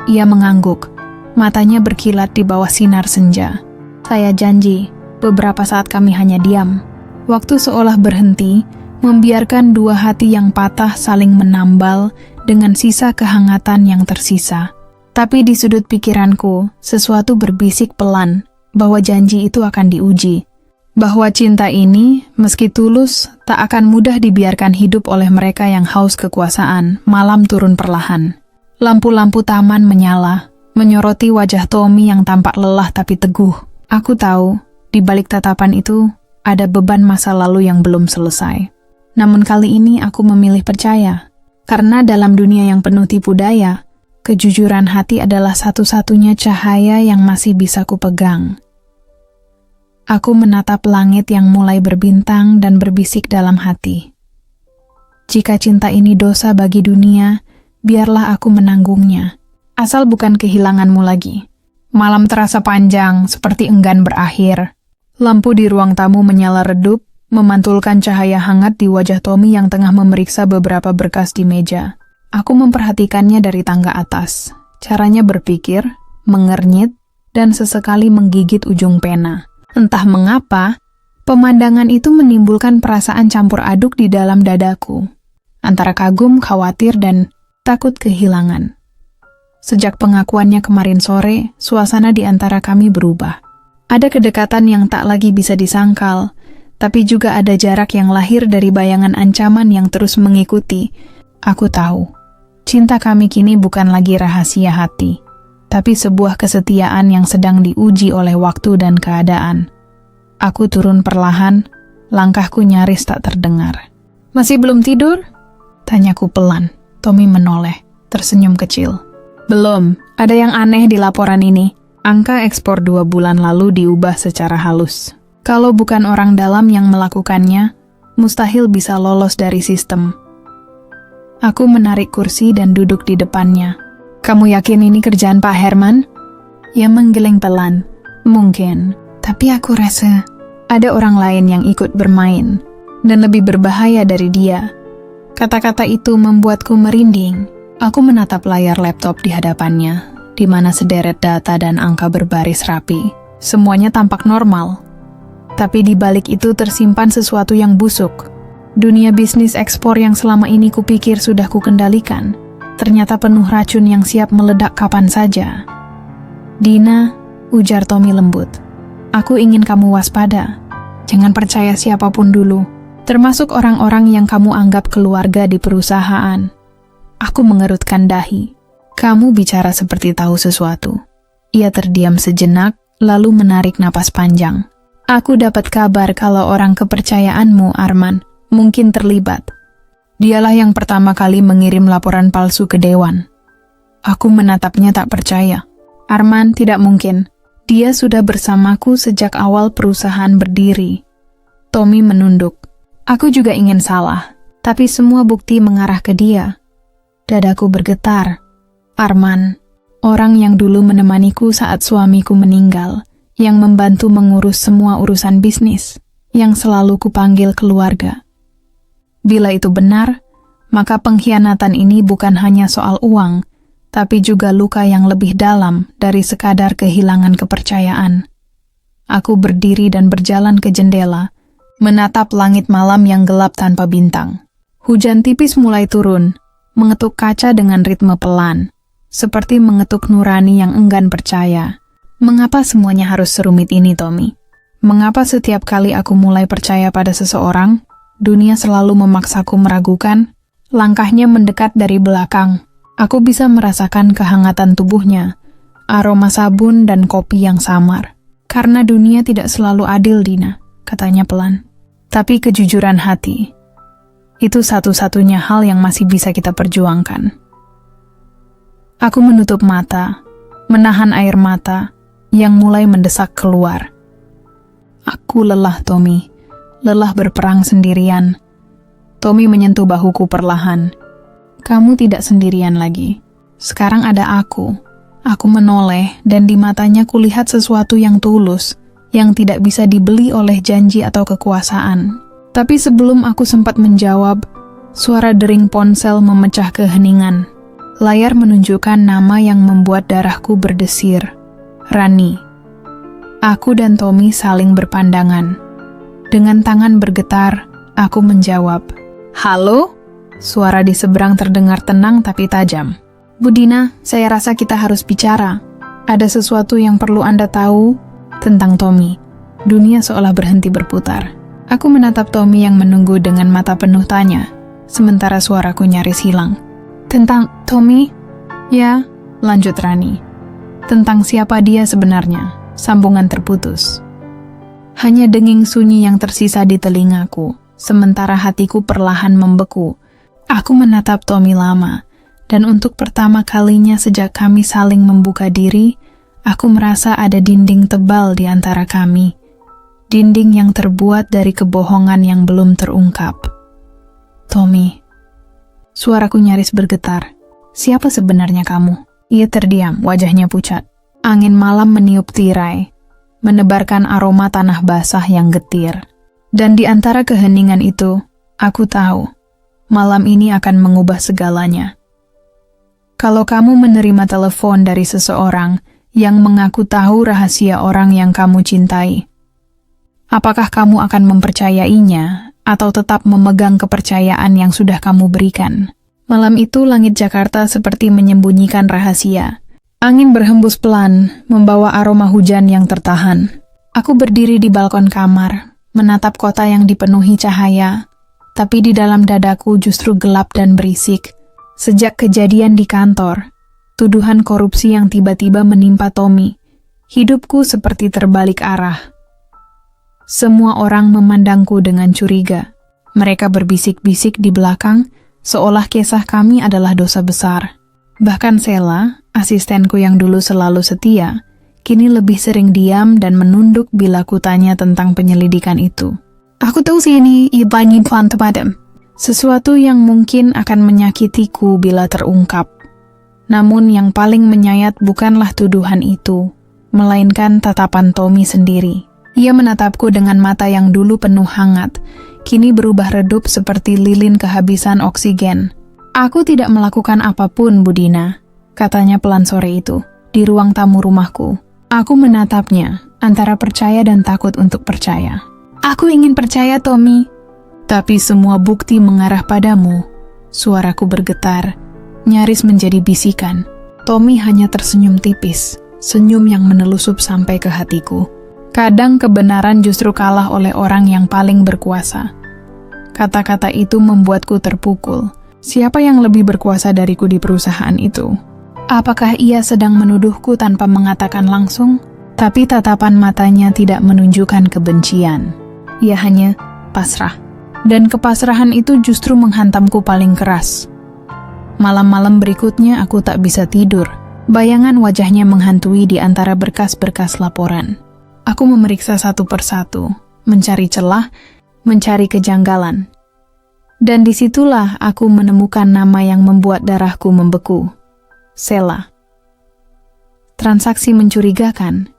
[SPEAKER 1] Ia mengangguk, matanya berkilat di bawah sinar senja. Saya janji, beberapa saat kami hanya diam. Waktu seolah berhenti, membiarkan dua hati yang patah saling menambal dengan sisa kehangatan yang tersisa. Tapi di sudut pikiranku, sesuatu berbisik pelan bahwa janji itu akan diuji. Bahwa cinta ini, meski tulus, tak akan mudah dibiarkan hidup oleh mereka yang haus kekuasaan. Malam turun perlahan. Lampu-lampu taman menyala, menyoroti wajah Tommy yang tampak lelah tapi teguh. Aku tahu, di balik tatapan itu, ada beban masa lalu yang belum selesai. Namun kali ini aku memilih percaya. Karena dalam dunia yang penuh tipu daya, kejujuran hati adalah satu-satunya cahaya yang masih bisa kupegang. Aku menatap langit yang mulai berbintang dan berbisik dalam hati. Jika cinta ini dosa bagi dunia, biarlah aku menanggungnya. Asal bukan kehilanganmu lagi. Malam terasa panjang, seperti enggan berakhir. Lampu di ruang tamu menyala redup, memantulkan cahaya hangat di wajah Tommy yang tengah memeriksa beberapa berkas di meja. Aku memperhatikannya dari tangga atas. Caranya berpikir, mengernyit, dan sesekali menggigit ujung pena. Entah mengapa, pemandangan itu menimbulkan perasaan campur aduk di dalam dadaku. Antara kagum, khawatir, dan takut kehilangan. Sejak pengakuannya kemarin sore, suasana di antara kami berubah. Ada kedekatan yang tak lagi bisa disangkal, tapi juga ada jarak yang lahir dari bayangan ancaman yang terus mengikuti. Aku tahu, cinta kami kini bukan lagi rahasia hati, tapi sebuah kesetiaan yang sedang diuji oleh waktu dan keadaan. Aku turun perlahan, langkahku nyaris tak terdengar. Masih belum tidur? Tanyaku pelan. Tommy menoleh, tersenyum kecil. Belum, ada yang aneh di laporan ini. Angka ekspor 2 bulan lalu diubah secara halus. Kalau bukan orang dalam yang melakukannya, mustahil bisa lolos dari sistem. Aku menarik kursi dan duduk di depannya. Kamu yakin ini kerjaan Pak Herman? Ia menggeleng pelan. Mungkin, tapi aku rasa ada orang lain yang ikut bermain, dan lebih berbahaya dari dia. Kata-kata itu membuatku merinding. Aku menatap layar laptop di hadapannya, di mana sederet data dan angka berbaris rapi. Semuanya tampak normal. Tapi di balik itu tersimpan sesuatu yang busuk. Dunia bisnis ekspor yang selama ini kupikir sudah kukendalikan, ternyata penuh racun yang siap meledak kapan saja. Dina, ujar Tommy lembut, aku ingin kamu waspada. Jangan percaya siapapun dulu, termasuk orang-orang yang kamu anggap keluarga di perusahaan. Aku mengerutkan dahi. Kamu bicara seperti tahu sesuatu. Ia terdiam sejenak, lalu menarik napas panjang. Aku dapat kabar kalau orang kepercayaanmu, Arman, mungkin terlibat. Dialah yang pertama kali mengirim laporan palsu ke Dewan. Aku menatapnya tak percaya. Arman, tidak mungkin. Dia sudah bersamaku sejak awal perusahaan berdiri. Tommy menunduk. Aku juga ingin salah, tapi semua bukti mengarah ke dia. Dadaku bergetar. Arman, orang yang dulu menemaniku saat suamiku meninggal, yang membantu mengurus semua urusan bisnis, yang selalu kupanggil keluarga. Bila itu benar, maka pengkhianatan ini bukan hanya soal uang, tapi juga luka yang lebih dalam dari sekadar kehilangan kepercayaan. Aku berdiri dan berjalan ke jendela, menatap langit malam yang gelap tanpa bintang. Hujan tipis mulai turun, mengetuk kaca dengan ritme pelan, seperti mengetuk nurani yang enggan percaya. Mengapa semuanya harus serumit ini, Tommy? Mengapa setiap kali aku mulai percaya pada seseorang, dunia selalu memaksaku meragukan? Langkahnya mendekat dari belakang. Aku bisa merasakan kehangatan tubuhnya, aroma sabun dan kopi yang samar. Karena dunia tidak selalu adil, Dina, katanya pelan. Tapi kejujuran hati, itu satu-satunya hal yang masih bisa kita perjuangkan. Aku menutup mata, menahan air mata yang mulai mendesak keluar. Aku lelah, Tommy, lelah berperang sendirian. Tommy menyentuh bahuku perlahan. Kamu tidak sendirian lagi. Sekarang ada aku. Aku menoleh dan di matanya kulihat sesuatu yang tulus, yang tidak bisa dibeli oleh janji atau kekuasaan. Tapi sebelum aku sempat menjawab, suara dering ponsel memecah keheningan. Layar menunjukkan nama yang membuat darahku berdesir. Rani. Aku dan Tommy saling berpandangan. Dengan tangan bergetar, aku menjawab. Halo? Suara di seberang terdengar tenang tapi tajam. Bu Dina, saya rasa kita harus bicara. Ada sesuatu yang perlu Anda tahu tentang Tommy. Dunia seolah berhenti berputar. Aku menatap Tommy yang menunggu dengan mata penuh tanya, sementara suaraku nyaris hilang. Tentang Tommy? Ya, lanjut Rani. Tentang siapa dia sebenarnya? Sambungan terputus. Hanya denging sunyi yang tersisa di telingaku, sementara hatiku perlahan membeku. Aku menatap Tommy lama, dan untuk pertama kalinya sejak kami saling membuka diri, aku merasa ada dinding tebal di antara kami. Dinding yang terbuat dari kebohongan yang belum terungkap. Tommy. Suaraku nyaris bergetar. Siapa sebenarnya kamu? Ia terdiam, wajahnya pucat. Angin malam meniup tirai, menebarkan aroma tanah basah yang getir. Dan di antara keheningan itu, aku tahu. Malam ini akan mengubah segalanya. Kalau kamu menerima telepon dari seseorang yang mengaku tahu rahasia orang yang kamu cintai, apakah kamu akan mempercayainya atau tetap memegang kepercayaan yang sudah kamu berikan? Malam itu langit Jakarta seperti menyembunyikan rahasia. Angin berhembus pelan, membawa aroma hujan yang tertahan. Aku berdiri di balkon kamar, menatap kota yang dipenuhi cahaya. Tapi di dalam dadaku justru gelap dan berisik. Sejak kejadian di kantor, tuduhan korupsi yang tiba-tiba menimpa Tommy, hidupku seperti terbalik arah. Semua orang memandangku dengan curiga. Mereka berbisik-bisik di belakang, seolah kisah kami adalah dosa besar. Bahkan Sela, asistenku yang dulu selalu setia, kini lebih sering diam dan menunduk bila kutanya tentang penyelidikan itu. Aku tahu ini ibani pantemadam. Sesuatu yang mungkin akan menyakitiku bila terungkap. Namun yang paling menyayat bukanlah tuduhan itu, melainkan tatapan Tommy sendiri. Ia menatapku dengan mata yang dulu penuh hangat, kini berubah redup seperti lilin kehabisan oksigen. Aku tidak melakukan apapun, Bu Dina, katanya pelan sore itu, di ruang tamu rumahku. Aku menatapnya, antara percaya dan takut untuk percaya. Aku ingin percaya, Tommy. Tapi semua bukti mengarah padamu. Suaraku bergetar, nyaris menjadi bisikan. Tommy hanya tersenyum tipis, senyum yang menelusup sampai ke hatiku. Kadang kebenaran justru kalah oleh orang yang paling berkuasa. Kata-kata itu membuatku terpukul. Siapa yang lebih berkuasa dariku di perusahaan itu? Apakah ia sedang menuduhku tanpa mengatakan langsung? Tapi tatapan matanya tidak menunjukkan kebencian. Ia hanya pasrah. Dan kepasrahan itu justru menghantamku paling keras. Malam-malam berikutnya aku tak bisa tidur. Bayangan wajahnya menghantui di antara berkas-berkas laporan. Aku memeriksa satu persatu, mencari celah, mencari kejanggalan. Dan disitulah aku menemukan nama yang membuat darahku membeku. Sheila. Transaksi mencurigakan,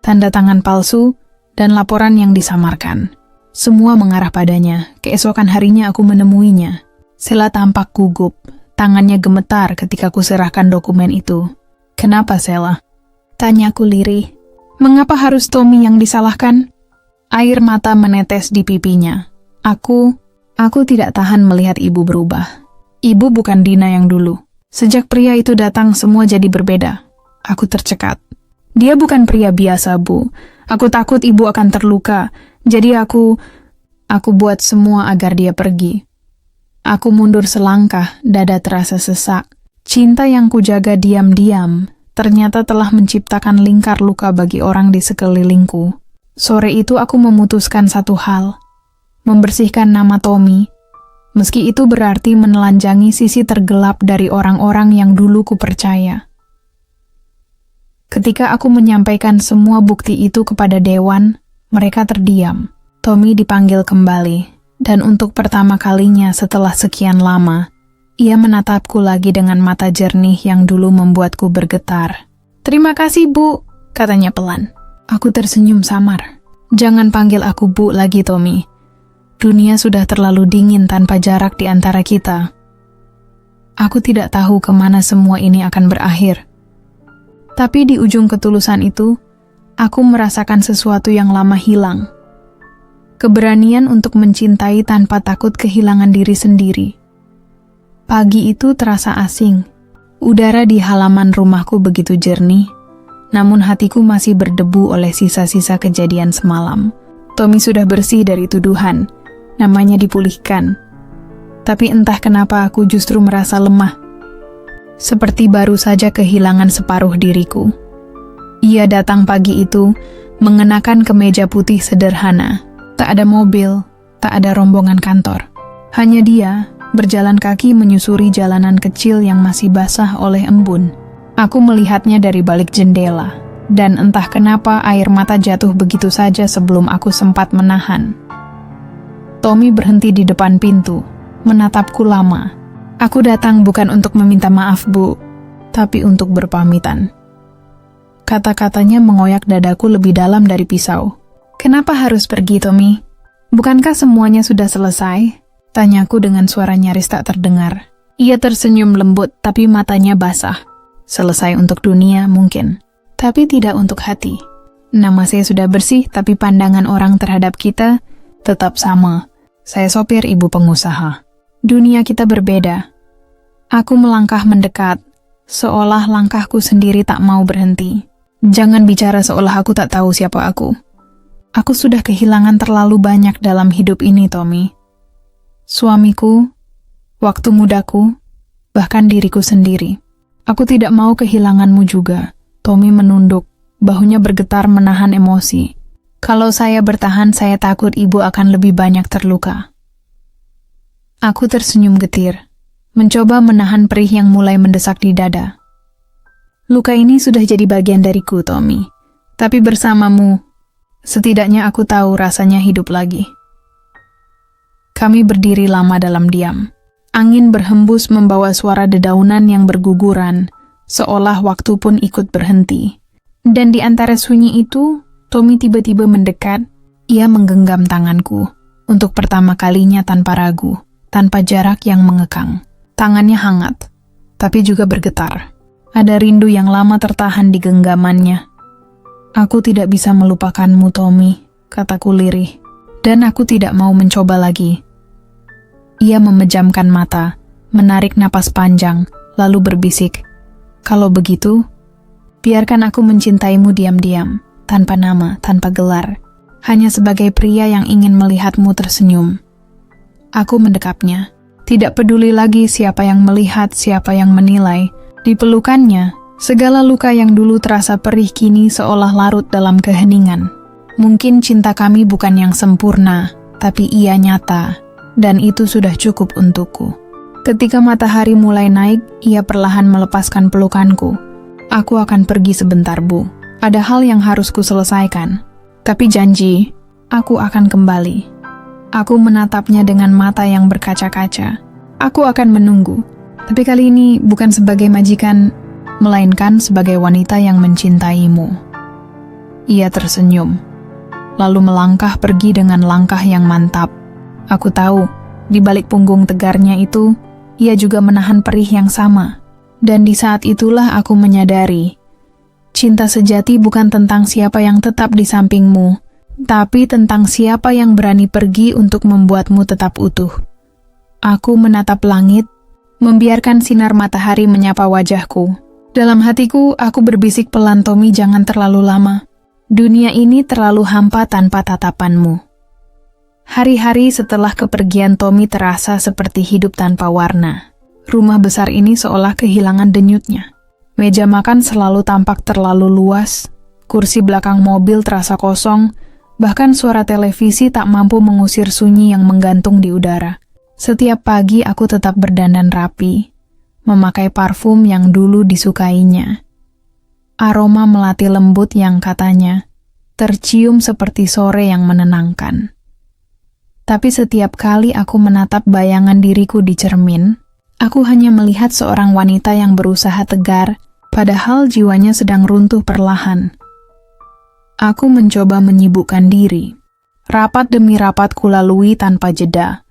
[SPEAKER 1] tanda tangan palsu, dan laporan yang disamarkan. Semua mengarah padanya. Keesokan harinya aku menemuinya. Sheila tampak gugup, tangannya gemetar ketika kuserahkan dokumen itu. "Kenapa, Sheila?" tanyaku lirih. "Mengapa harus Tommy yang disalahkan?" Air mata menetes di pipinya. Aku tidak tahan melihat ibu berubah. Ibu bukan Dina yang dulu. Sejak pria itu datang, semua jadi berbeda. Aku tercekat. Dia bukan pria biasa, Bu. Aku takut ibu akan terluka. Jadi aku buat semua agar dia pergi. Aku mundur selangkah, dada terasa sesak. Cinta yang kujaga diam-diam ternyata telah menciptakan lingkar luka bagi orang di sekelilingku. Sore itu aku memutuskan satu hal, membersihkan nama Tommy, meski itu berarti menelanjangi sisi tergelap dari orang-orang yang dulu kupercaya. Ketika aku menyampaikan semua bukti itu kepada Dewan, mereka terdiam. Tommy dipanggil kembali, dan untuk pertama kalinya setelah sekian lama, ia menatapku lagi dengan mata jernih yang dulu membuatku bergetar. "Terima kasih, Bu," katanya pelan. Aku tersenyum samar. "Jangan panggil aku Bu lagi, Tommy. Dunia sudah terlalu dingin tanpa jarak di antara kita." Aku tidak tahu kemana semua ini akan berakhir. Tapi di ujung ketulusan itu, aku merasakan sesuatu yang lama hilang. Keberanian untuk mencintai tanpa takut kehilangan diri sendiri. Pagi itu terasa asing. Udara di halaman rumahku begitu jernih, namun hatiku masih berdebu oleh sisa-sisa kejadian semalam. Tommy sudah bersih dari tuduhan, namanya dipulihkan. Tapi entah kenapa aku justru merasa lemah. Seperti baru saja kehilangan separuh diriku. Ia datang pagi itu, mengenakan kemeja putih sederhana. Tak ada mobil, tak ada rombongan kantor. Hanya dia, berjalan kaki menyusuri jalanan kecil yang masih basah oleh embun. Aku melihatnya dari balik jendela, dan entah kenapa air mata jatuh begitu saja sebelum aku sempat menahan. Tommy berhenti di depan pintu, menatapku lama. "Aku datang bukan untuk meminta maaf, Bu, tapi untuk berpamitan." Kata-katanya mengoyak dadaku lebih dalam dari pisau. "Kenapa harus pergi, Tommy? Bukankah semuanya sudah selesai?" tanyaku dengan suara nyaris tak terdengar. Ia tersenyum lembut, tapi matanya basah. "Selesai untuk dunia mungkin, tapi tidak untuk hati. Nama saya sudah bersih, tapi pandangan orang terhadap kita tetap sama. Saya sopir ibu pengusaha. Dunia kita berbeda." Aku melangkah mendekat, seolah langkahku sendiri tak mau berhenti. "Jangan bicara seolah aku tak tahu siapa aku. Aku sudah kehilangan terlalu banyak dalam hidup ini, Tommy. Suamiku, waktu mudaku, bahkan diriku sendiri. Aku tidak mau kehilanganmu juga." Tommy menunduk, bahunya bergetar menahan emosi. "Kalau saya bertahan, saya takut ibu akan lebih banyak terluka." Aku tersenyum getir, mencoba menahan perih yang mulai mendesak di dada. "Luka ini sudah jadi bagian dariku, Tommy. Tapi bersamamu, setidaknya aku tahu rasanya hidup lagi." Kami berdiri lama dalam diam. Angin berhembus membawa suara dedaunan yang berguguran, seolah waktu pun ikut berhenti. Dan di antara sunyi itu, Tommy tiba-tiba mendekat. Ia menggenggam tanganku, untuk pertama kalinya tanpa ragu, tanpa jarak yang mengekang. Tangannya hangat, tapi juga bergetar. Ada rindu yang lama tertahan di genggamannya. "Aku tidak bisa melupakanmu, Tommy," kataku lirih. "Dan aku tidak mau mencoba lagi." Ia memejamkan mata, menarik napas panjang, lalu berbisik, "Kalau begitu, biarkan aku mencintaimu diam-diam, tanpa nama, tanpa gelar, hanya sebagai pria yang ingin melihatmu tersenyum." Aku mendekapnya, tidak peduli lagi siapa yang melihat, siapa yang menilai. Di pelukannya, segala luka yang dulu terasa perih kini seolah larut dalam keheningan. Mungkin cinta kami bukan yang sempurna, tapi ia nyata. Dan itu sudah cukup untukku. Ketika matahari mulai naik, ia perlahan melepaskan pelukanku. Aku akan pergi sebentar, Bu. Ada hal yang harus kuselesaikan. Tapi janji, aku akan kembali. Aku menatapnya dengan mata yang berkaca-kaca. Aku akan menunggu. Tapi kali ini bukan sebagai majikan, melainkan sebagai wanita yang mencintaimu. Ia tersenyum, lalu melangkah pergi dengan langkah yang mantap. Aku tahu, di balik punggung tegarnya itu, ia juga menahan perih yang sama. Dan di saat itulah aku menyadari, cinta sejati bukan tentang siapa yang tetap di sampingmu, tapi tentang siapa yang berani pergi untuk membuatmu tetap utuh. Aku menatap langit, membiarkan sinar matahari menyapa wajahku. Dalam hatiku, aku berbisik pelan, Tommy, jangan terlalu lama. Dunia ini terlalu hampa tanpa tatapanmu. Hari-hari setelah kepergian Tommy terasa seperti hidup tanpa warna. Rumah besar ini seolah kehilangan denyutnya. Meja makan selalu tampak terlalu luas, kursi belakang mobil terasa kosong, bahkan suara televisi tak mampu mengusir sunyi yang menggantung di udara. Setiap pagi aku tetap berdandan rapi, memakai parfum yang dulu disukainya. Aroma melati lembut yang katanya tercium seperti sore yang menenangkan. Tapi setiap kali aku menatap bayangan diriku di cermin, aku hanya melihat seorang wanita yang berusaha tegar, padahal jiwanya sedang runtuh perlahan. Aku mencoba menyibukkan diri. Rapat demi rapat kulalui tanpa jeda.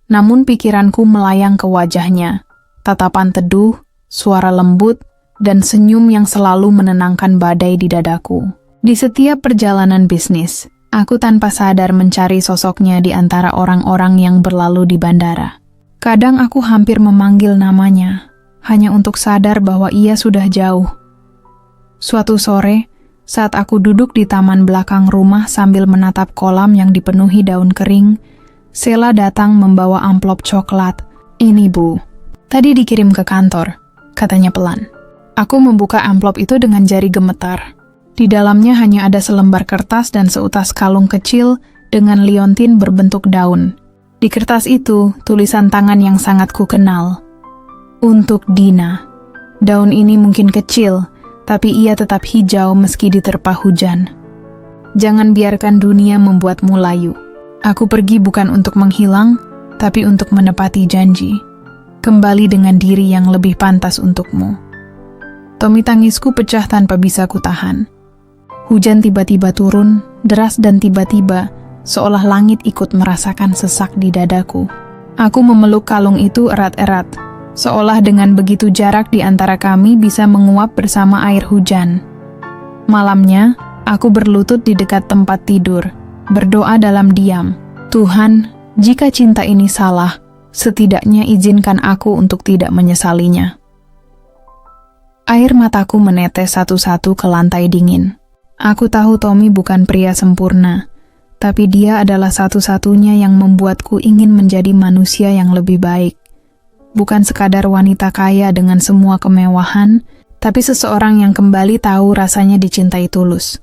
[SPEAKER 1] Namun pikiranku melayang ke wajahnya. Tatapan teduh, suara lembut, dan senyum yang selalu menenangkan badai di dadaku. Di setiap perjalanan bisnis, aku tanpa sadar mencari sosoknya di antara orang-orang yang berlalu di bandara. Kadang aku hampir memanggil namanya, hanya untuk sadar bahwa ia sudah jauh. Suatu sore, saat aku duduk di taman belakang rumah sambil menatap kolam yang dipenuhi daun kering, Sheila datang membawa amplop coklat. "Ini, Bu. Tadi dikirim ke kantor," katanya pelan. Aku membuka amplop itu dengan jari gemetar. Di dalamnya hanya ada selembar kertas dan seutas kalung kecil dengan liontin berbentuk daun. Di kertas itu, tulisan tangan yang sangat kukenal. Untuk Dina. Daun ini mungkin kecil, tapi ia tetap hijau meski diterpa hujan. Jangan biarkan dunia membuatmu layu. Aku pergi bukan untuk menghilang, tapi untuk menepati janji. Kembali dengan diri yang lebih pantas untukmu. Tommy, tangisku pecah tanpa bisa kutahan. Hujan tiba-tiba turun, deras dan tiba-tiba, seolah langit ikut merasakan sesak di dadaku. Aku memeluk kalung itu erat-erat, seolah dengan begitu jarak di antara kami bisa menguap bersama air hujan. Malamnya, aku berlutut di dekat tempat tidur, berdoa dalam diam. Tuhan, jika cinta ini salah, setidaknya izinkan aku untuk tidak menyesalinya. Air mataku menetes satu-satu ke lantai dingin. Aku tahu Tommy bukan pria sempurna, tapi dia adalah satu-satunya yang membuatku ingin menjadi manusia yang lebih baik. Bukan sekadar wanita kaya dengan semua kemewahan, tapi seseorang yang kembali tahu rasanya dicintai tulus.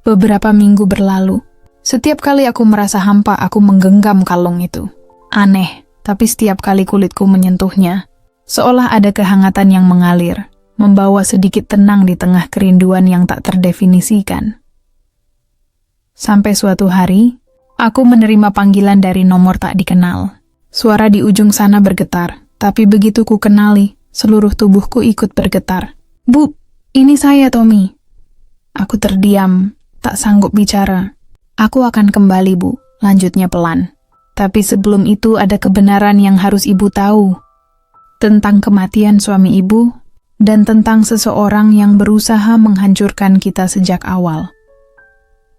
[SPEAKER 1] Beberapa minggu berlalu. Setiap kali aku merasa hampa, aku menggenggam kalung itu. Aneh, tapi setiap kali kulitku menyentuhnya, seolah ada kehangatan yang mengalir, membawa sedikit tenang di tengah kerinduan yang tak terdefinisikan. Sampai suatu hari, aku menerima panggilan dari nomor tak dikenal. Suara di ujung sana bergetar, tapi begitu ku kenali, seluruh tubuhku ikut bergetar. "Bu, ini saya, Tommy." Aku terdiam, tak sanggup bicara. "Aku akan kembali, Bu," lanjutnya pelan. "Tapi sebelum itu ada kebenaran yang harus Ibu tahu. Tentang kematian suami Ibu, dan tentang seseorang yang berusaha menghancurkan kita sejak awal."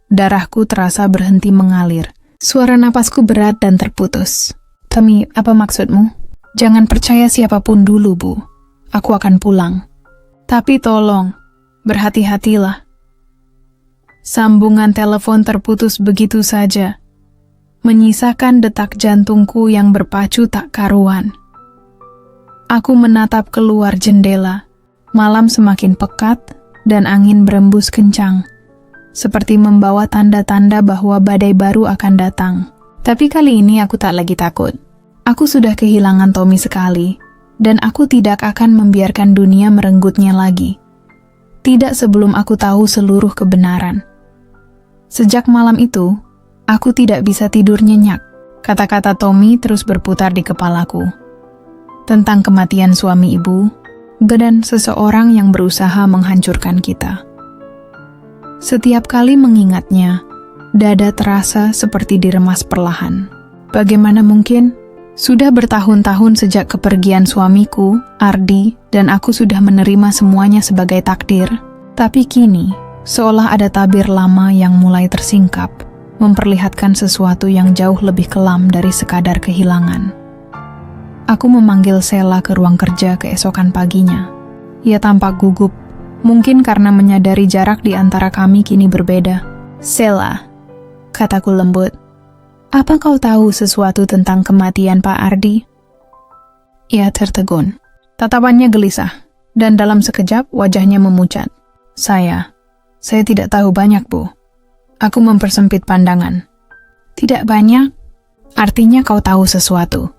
[SPEAKER 1] Darahku terasa berhenti mengalir. Suara napasku berat dan terputus. "Tommy, apa maksudmu?" "Jangan percaya siapapun dulu, Bu. Aku akan pulang. Tapi tolong, berhati-hatilah." Sambungan telepon terputus begitu saja, menyisakan detak jantungku yang berpacu tak karuan. Aku menatap keluar jendela. Malam semakin pekat dan angin berembus kencang, seperti membawa tanda-tanda bahwa badai baru akan datang. Tapi kali ini aku tak lagi takut. Aku sudah kehilangan Tommy sekali, dan aku tidak akan membiarkan dunia merenggutnya lagi. Tidak sebelum aku tahu seluruh kebenaran. Sejak malam itu, aku tidak bisa tidur nyenyak. Kata-kata Tommy terus berputar di kepalaku. Tentang kematian suami ibu, dan seseorang yang berusaha menghancurkan kita. Setiap kali mengingatnya, dada terasa seperti diremas perlahan. Bagaimana mungkin? Sudah bertahun-tahun sejak kepergian suamiku, Ardi, dan aku sudah menerima semuanya sebagai takdir. Tapi kini, seolah ada tabir lama yang mulai tersingkap, memperlihatkan sesuatu yang jauh lebih kelam dari sekadar kehilangan. Aku memanggil Sela ke ruang kerja keesokan paginya. Ia tampak gugup, mungkin karena menyadari jarak di antara kami kini berbeda. "Sela," kataku lembut. "Apa kau tahu sesuatu tentang kematian Pak Ardi?" Ia tertegun. Tatapannya gelisah, dan dalam sekejap wajahnya memucat. Saya tidak tahu banyak, Bu." Aku mempersempit pandangan. "Tidak banyak? Artinya kau tahu sesuatu."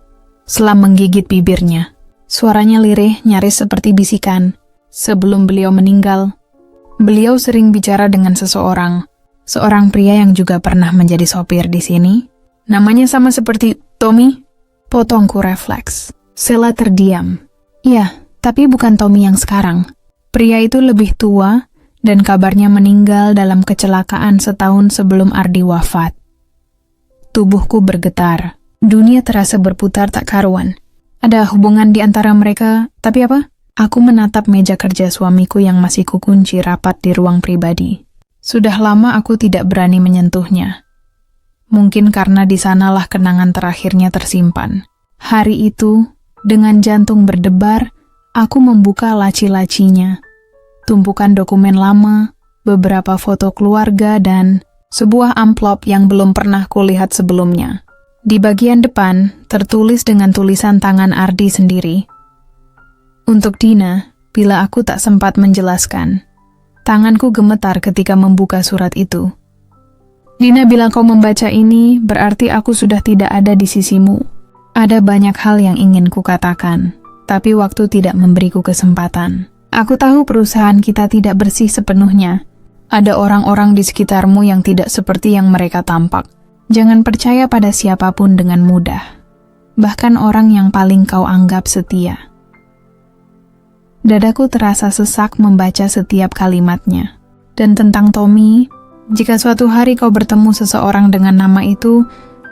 [SPEAKER 1] Selam menggigit bibirnya. Suaranya lirih, nyaris seperti bisikan. Sebelum beliau meninggal, beliau sering bicara dengan seorang pria yang juga pernah menjadi sopir di sini. Namanya sama seperti Tommy. Potongku refleks. Sela terdiam. "Ya, tapi bukan Tommy yang sekarang. Pria itu lebih tua dan kabarnya meninggal dalam kecelakaan setahun sebelum Ardi wafat." Tubuhku bergetar. Dunia terasa berputar tak karuan. Ada hubungan di antara mereka, tapi apa? Aku menatap meja kerja suamiku yang masih kukunci rapat di ruang pribadi. Sudah lama aku tidak berani menyentuhnya. Mungkin karena di sanalah kenangan terakhirnya tersimpan. Hari itu, dengan jantung berdebar, aku membuka laci-lacinya. Tumpukan dokumen lama, beberapa foto keluarga, dan sebuah amplop yang belum pernah kulihat sebelumnya. Di bagian depan, tertulis dengan tulisan tangan Ardi sendiri. Untuk Dina, bila aku tak sempat menjelaskan. Tanganku gemetar ketika membuka surat itu. "Dina, bila kau membaca ini, berarti aku sudah tidak ada di sisimu. Ada banyak hal yang ingin kukatakan, tapi waktu tidak memberiku kesempatan. Aku tahu perusahaan kita tidak bersih sepenuhnya. Ada orang-orang di sekitarmu yang tidak seperti yang mereka tampak. Jangan percaya pada siapapun dengan mudah, bahkan orang yang paling kau anggap setia." Dadaku terasa sesak membaca setiap kalimatnya. Dan tentang Tommy, jika suatu hari kau bertemu seseorang dengan nama itu,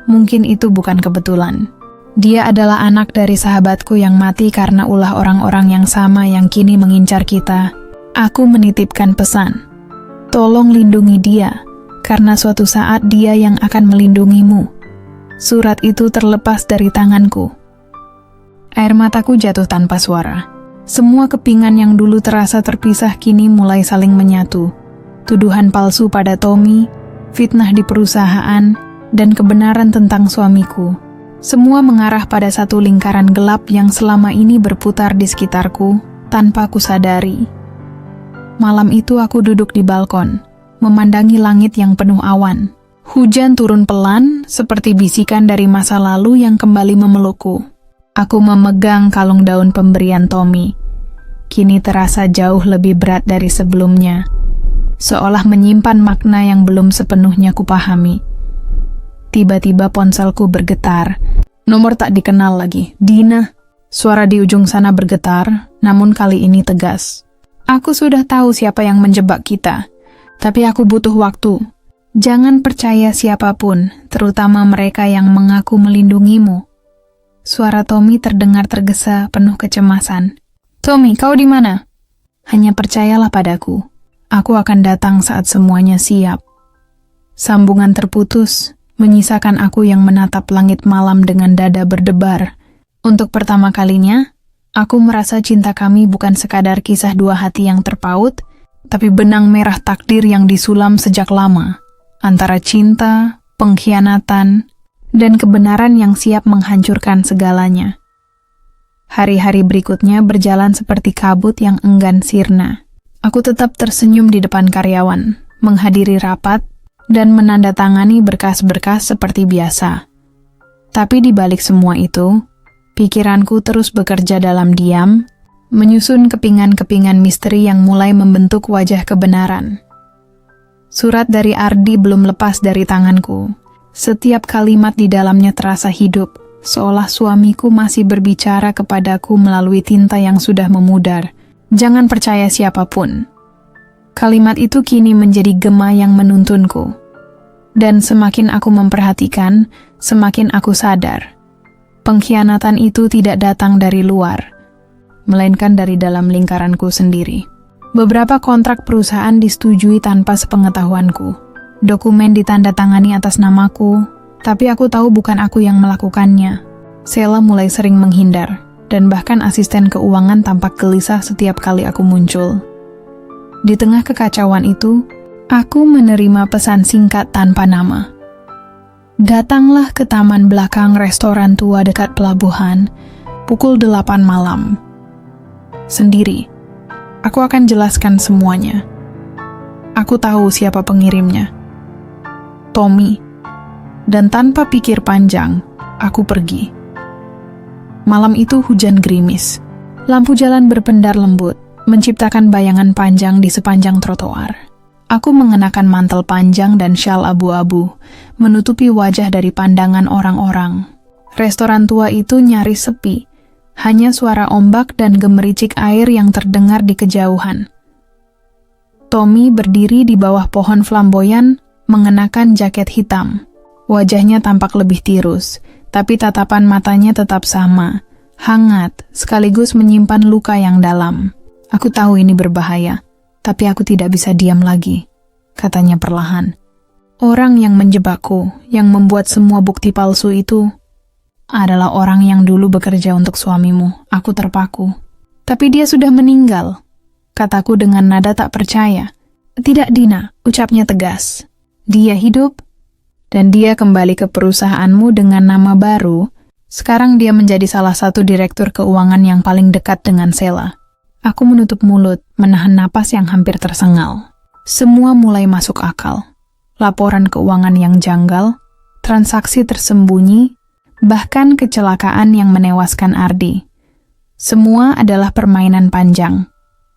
[SPEAKER 1] mungkin itu bukan kebetulan. Dia adalah anak dari sahabatku yang mati karena ulah orang-orang yang sama yang kini mengincar kita. Aku menitipkan pesan. Tolong lindungi dia, karena suatu saat dia yang akan melindungimu. Surat itu terlepas dari tanganku. Air mataku jatuh tanpa suara. Semua kepingan yang dulu terasa terpisah kini mulai saling menyatu. Tuduhan palsu pada Tommy, fitnah di perusahaan, dan kebenaran tentang suamiku. Semua mengarah pada satu lingkaran gelap yang selama ini berputar di sekitarku, tanpa kusadari. Malam itu aku duduk di balkon, memandangi langit yang penuh awan. Hujan turun pelan, seperti bisikan dari masa lalu yang kembali memelukku. Aku memegang kalung daun pemberian Tommy. Kini terasa jauh lebih berat dari sebelumnya. Seolah menyimpan makna yang belum sepenuhnya kupahami. Tiba-tiba ponselku bergetar. Nomor tak dikenal lagi. "Dina." Suara di ujung sana bergetar, namun kali ini tegas. "Aku sudah tahu siapa yang menjebak kita. Tapi aku butuh waktu. Jangan percaya siapapun, terutama mereka yang mengaku melindungimu." Suara Tommy terdengar tergesa, penuh kecemasan. "Tommy, kau di mana?" "Hanya percayalah padaku. Aku akan datang saat semuanya siap." Sambungan terputus, menyisakan aku yang menatap langit malam dengan dada berdebar. Untuk pertama kalinya, aku merasa cinta kami bukan sekadar kisah dua hati yang terpaut, tapi benang merah takdir yang disulam sejak lama, antara cinta, pengkhianatan, dan kebenaran yang siap menghancurkan segalanya. Hari-hari berikutnya berjalan seperti kabut yang enggan sirna. Aku tetap tersenyum di depan karyawan, menghadiri rapat, dan menandatangani berkas-berkas seperti biasa. Tapi di balik semua itu, pikiranku terus bekerja dalam diam, menyusun kepingan-kepingan misteri yang mulai membentuk wajah kebenaran. Surat dari Ardi belum lepas dari tanganku. Setiap kalimat di dalamnya terasa hidup, seolah suamiku masih berbicara kepadaku melalui tinta yang sudah memudar. Jangan percaya siapapun. Kalimat itu kini menjadi gema yang menuntunku. Dan semakin aku memperhatikan, semakin aku sadar. Pengkhianatan itu tidak datang dari luar, melainkan dari dalam lingkaranku sendiri. Beberapa kontrak perusahaan disetujui tanpa sepengetahuanku. Dokumen ditandatangani atas namaku, tapi aku tahu bukan aku yang melakukannya. Sheila mulai sering menghindar, dan bahkan asisten keuangan tampak gelisah setiap kali aku muncul. Di tengah kekacauan itu, aku menerima pesan singkat tanpa nama. Datanglah ke taman belakang restoran tua dekat pelabuhan, pukul 8 malam. Sendiri. Aku akan jelaskan semuanya. Aku tahu siapa pengirimnya. Tommy. Dan tanpa pikir panjang, aku pergi. Malam itu hujan gerimis. Lampu jalan berpendar lembut, menciptakan bayangan panjang di sepanjang trotoar. Aku mengenakan mantel panjang dan syal abu-abu, menutupi wajah dari pandangan orang-orang. Restoran tua itu nyaris sepi, hanya suara ombak dan gemericik air yang terdengar di kejauhan. Tommy berdiri di bawah pohon flamboyan, mengenakan jaket hitam. Wajahnya tampak lebih tirus, tapi tatapan matanya tetap sama, hangat, sekaligus menyimpan luka yang dalam. Aku tahu ini berbahaya, tapi aku tidak bisa diam lagi, katanya perlahan. Orang yang menjebakku, yang membuat semua bukti palsu itu, adalah orang yang dulu bekerja untuk suamimu. Aku terpaku. Tapi dia sudah meninggal, kataku dengan nada tak percaya. Tidak, Dina, ucapnya tegas. Dia hidup, dan dia kembali ke perusahaanmu dengan nama baru. Sekarang dia menjadi salah satu direktur keuangan yang paling dekat dengan Sheila. Aku menutup mulut, menahan napas yang hampir tersengal. Semua mulai masuk akal. Laporan keuangan yang janggal, transaksi tersembunyi, bahkan kecelakaan yang menewaskan Ardi. Semua adalah permainan panjang.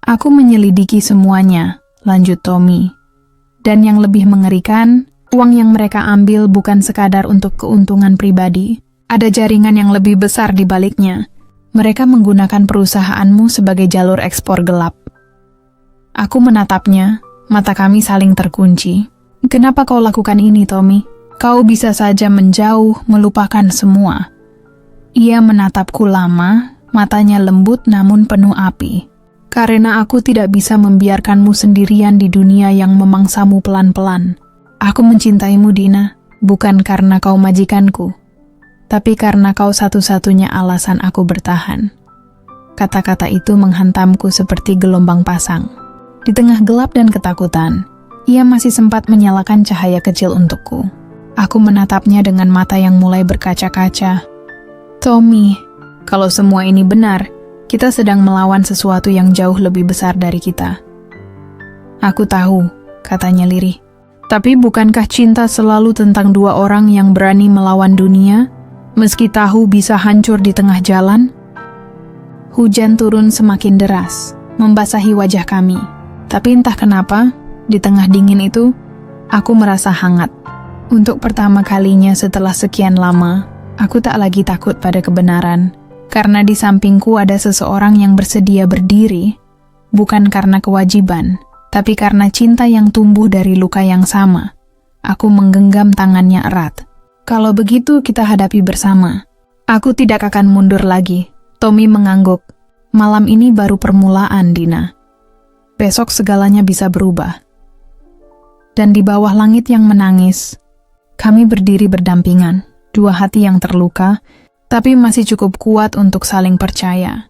[SPEAKER 1] Aku menyelidiki semuanya, lanjut Tommy. Dan yang lebih mengerikan, uang yang mereka ambil bukan sekadar untuk keuntungan pribadi. Ada jaringan yang lebih besar di baliknya. Mereka menggunakan perusahaanmu sebagai jalur ekspor gelap. Aku menatapnya, mata kami saling terkunci. Kenapa kau lakukan ini, Tommy? Kau bisa saja menjauh, melupakan semua. Ia menatapku lama, matanya lembut namun penuh api. Karena aku tidak bisa membiarkanmu sendirian di dunia yang memangsamu pelan-pelan. Aku mencintaimu, Dina, bukan karena kau majikanku, tapi karena kau satu-satunya alasan aku bertahan. Kata-kata itu menghantamku seperti gelombang pasang. Di tengah gelap dan ketakutan, ia masih sempat menyalakan cahaya kecil untukku. Aku menatapnya dengan mata yang mulai berkaca-kaca. Tommy, kalau semua ini benar, kita sedang melawan sesuatu yang jauh lebih besar dari kita. Aku tahu, katanya lirih. Tapi bukankah cinta selalu tentang dua orang yang berani melawan dunia, meski tahu bisa hancur di tengah jalan? Hujan turun semakin deras, membasahi wajah kami. Tapi entah kenapa, di tengah dingin itu, aku merasa hangat. Untuk pertama kalinya setelah sekian lama, aku tak lagi takut pada kebenaran. Karena di sampingku ada seseorang yang bersedia berdiri, bukan karena kewajiban, tapi karena cinta yang tumbuh dari luka yang sama. Aku menggenggam tangannya erat. Kalau begitu kita hadapi bersama. Aku tidak akan mundur lagi. Tommy mengangguk. Malam ini baru permulaan, Dina. Besok segalanya bisa berubah. Dan di bawah langit yang menangis, kami berdiri berdampingan, dua hati yang terluka, tapi masih cukup kuat untuk saling percaya.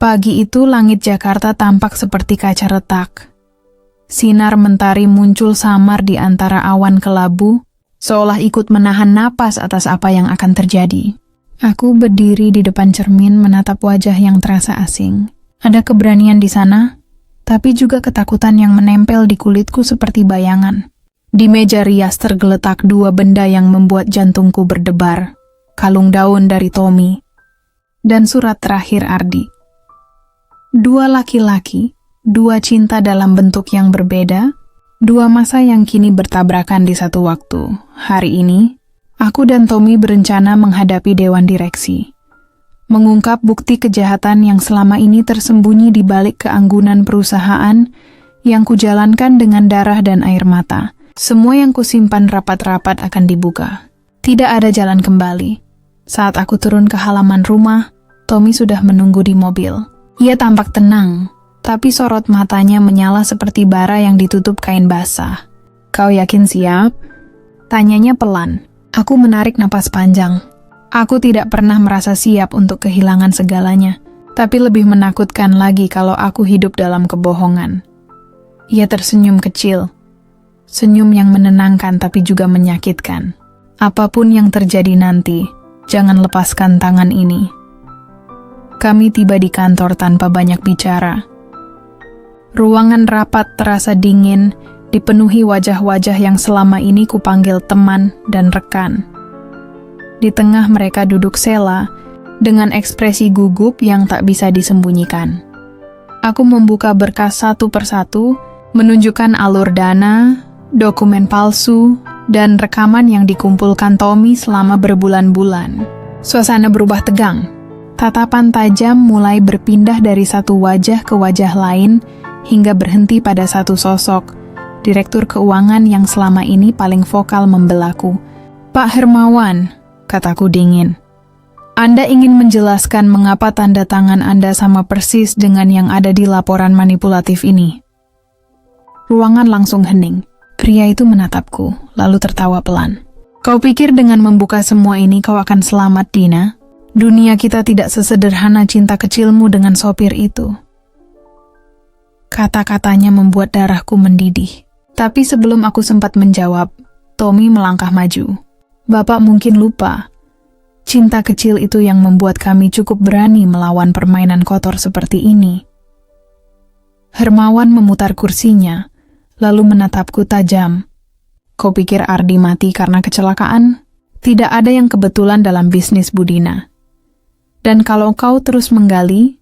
[SPEAKER 1] Pagi itu langit Jakarta tampak seperti kaca retak. Sinar mentari muncul samar di antara awan kelabu, seolah ikut menahan napas atas apa yang akan terjadi. Aku berdiri di depan cermin menatap wajah yang terasa asing. Ada keberanian di sana, tapi juga ketakutan yang menempel di kulitku seperti bayangan. Di meja rias tergeletak dua benda yang membuat jantungku berdebar. Kalung daun dari Tommy, dan surat terakhir Ardi. Dua laki-laki, dua cinta dalam bentuk yang berbeda, dua masa yang kini bertabrakan di satu waktu. Hari ini, aku dan Tommy berencana menghadapi Dewan Direksi. Mengungkap bukti kejahatan yang selama ini tersembunyi di balik keanggunan perusahaan yang kujalankan dengan darah dan air mata. Semua yang kusimpan rapat-rapat akan dibuka. Tidak ada jalan kembali. Saat aku turun ke halaman rumah, Tommy sudah menunggu di mobil. Ia tampak tenang, tapi sorot matanya menyala seperti bara yang ditutup kain basah. "Kau yakin siap?" Tanyanya pelan. Aku menarik napas panjang. Aku tidak pernah merasa siap untuk kehilangan segalanya, tapi lebih menakutkan lagi kalau aku hidup dalam kebohongan. Ia tersenyum kecil. Senyum yang menenangkan tapi juga menyakitkan. Apapun yang terjadi nanti, jangan lepaskan tangan ini. Kami tiba di kantor tanpa banyak bicara. Ruangan rapat terasa dingin, dipenuhi wajah-wajah yang selama ini kupanggil teman dan rekan. Di tengah mereka duduk Sheila, dengan ekspresi gugup yang tak bisa disembunyikan. Aku membuka berkas satu persatu, menunjukkan alur dana, dokumen palsu, dan rekaman yang dikumpulkan Tommy selama berbulan-bulan. Suasana berubah tegang. Tatapan tajam mulai berpindah dari satu wajah ke wajah lain hingga berhenti pada satu sosok, direktur keuangan yang selama ini paling vokal membelaku. "Pak Hermawan," kataku dingin. "Anda ingin menjelaskan mengapa tanda tangan Anda sama persis dengan yang ada di laporan manipulatif ini?" Ruangan langsung hening. Pria itu menatapku, lalu tertawa pelan. "Kau pikir dengan membuka semua ini kau akan selamat, Dina? Dunia kita tidak sesederhana cinta kecilmu dengan sopir itu." Kata-katanya membuat darahku mendidih. Tapi sebelum aku sempat menjawab, Tommy melangkah maju. "Bapak mungkin lupa. Cinta kecil itu yang membuat kami cukup berani melawan permainan kotor seperti ini." Hermawan memutar kursinya, lalu menatapku tajam. "Kau pikir Ardi mati karena kecelakaan? Tidak ada yang kebetulan dalam bisnis Budina. Dan kalau kau terus menggali,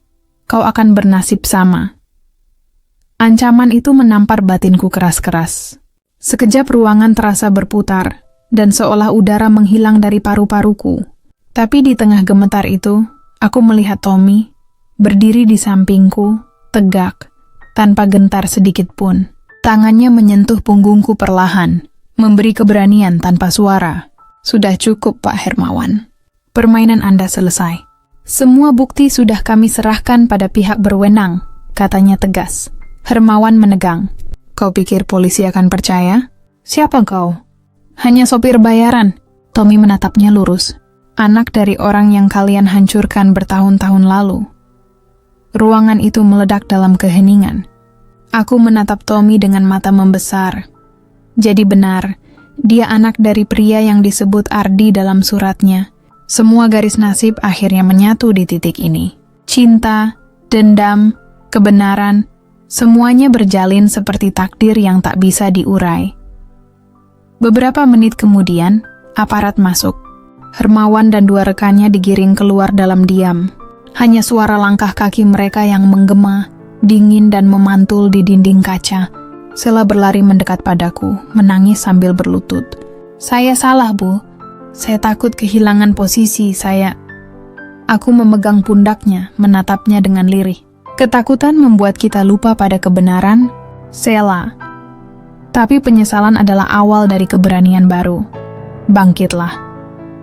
[SPEAKER 1] kau akan bernasib sama." Ancaman itu menampar batinku keras-keras. Sekejap ruangan terasa berputar, dan seolah udara menghilang dari paru-paruku. Tapi di tengah gemetar itu, aku melihat Tommy, berdiri di sampingku, tegak, tanpa gentar sedikit pun. Tangannya menyentuh punggungku perlahan, memberi keberanian tanpa suara. "Sudah cukup, Pak Hermawan. Permainan Anda selesai. Semua bukti sudah kami serahkan pada pihak berwenang," katanya tegas. Hermawan menegang. "Kau pikir polisi akan percaya? Siapa kau?" "Hanya sopir bayaran." Tommy menatapnya lurus. "Anak dari orang yang kalian hancurkan bertahun-tahun lalu." Ruangan itu meledak dalam keheningan. Aku menatap Tommy dengan mata membesar. Jadi benar, dia anak dari pria yang disebut Ardi dalam suratnya. Semua garis nasib akhirnya menyatu di titik ini. Cinta, dendam, kebenaran, semuanya berjalin seperti takdir yang tak bisa diurai. Beberapa menit kemudian, aparat masuk. Hermawan dan dua rekannya digiring keluar dalam diam. Hanya suara langkah kaki mereka yang menggema, dingin dan memantul di dinding kaca. Sheila berlari mendekat padaku, menangis sambil berlutut. "Saya salah, Bu. Saya takut kehilangan posisi saya." Aku memegang pundaknya, menatapnya dengan lirih. "Ketakutan membuat kita lupa pada kebenaran, Sheila. Tapi penyesalan adalah awal dari keberanian baru. Bangkitlah."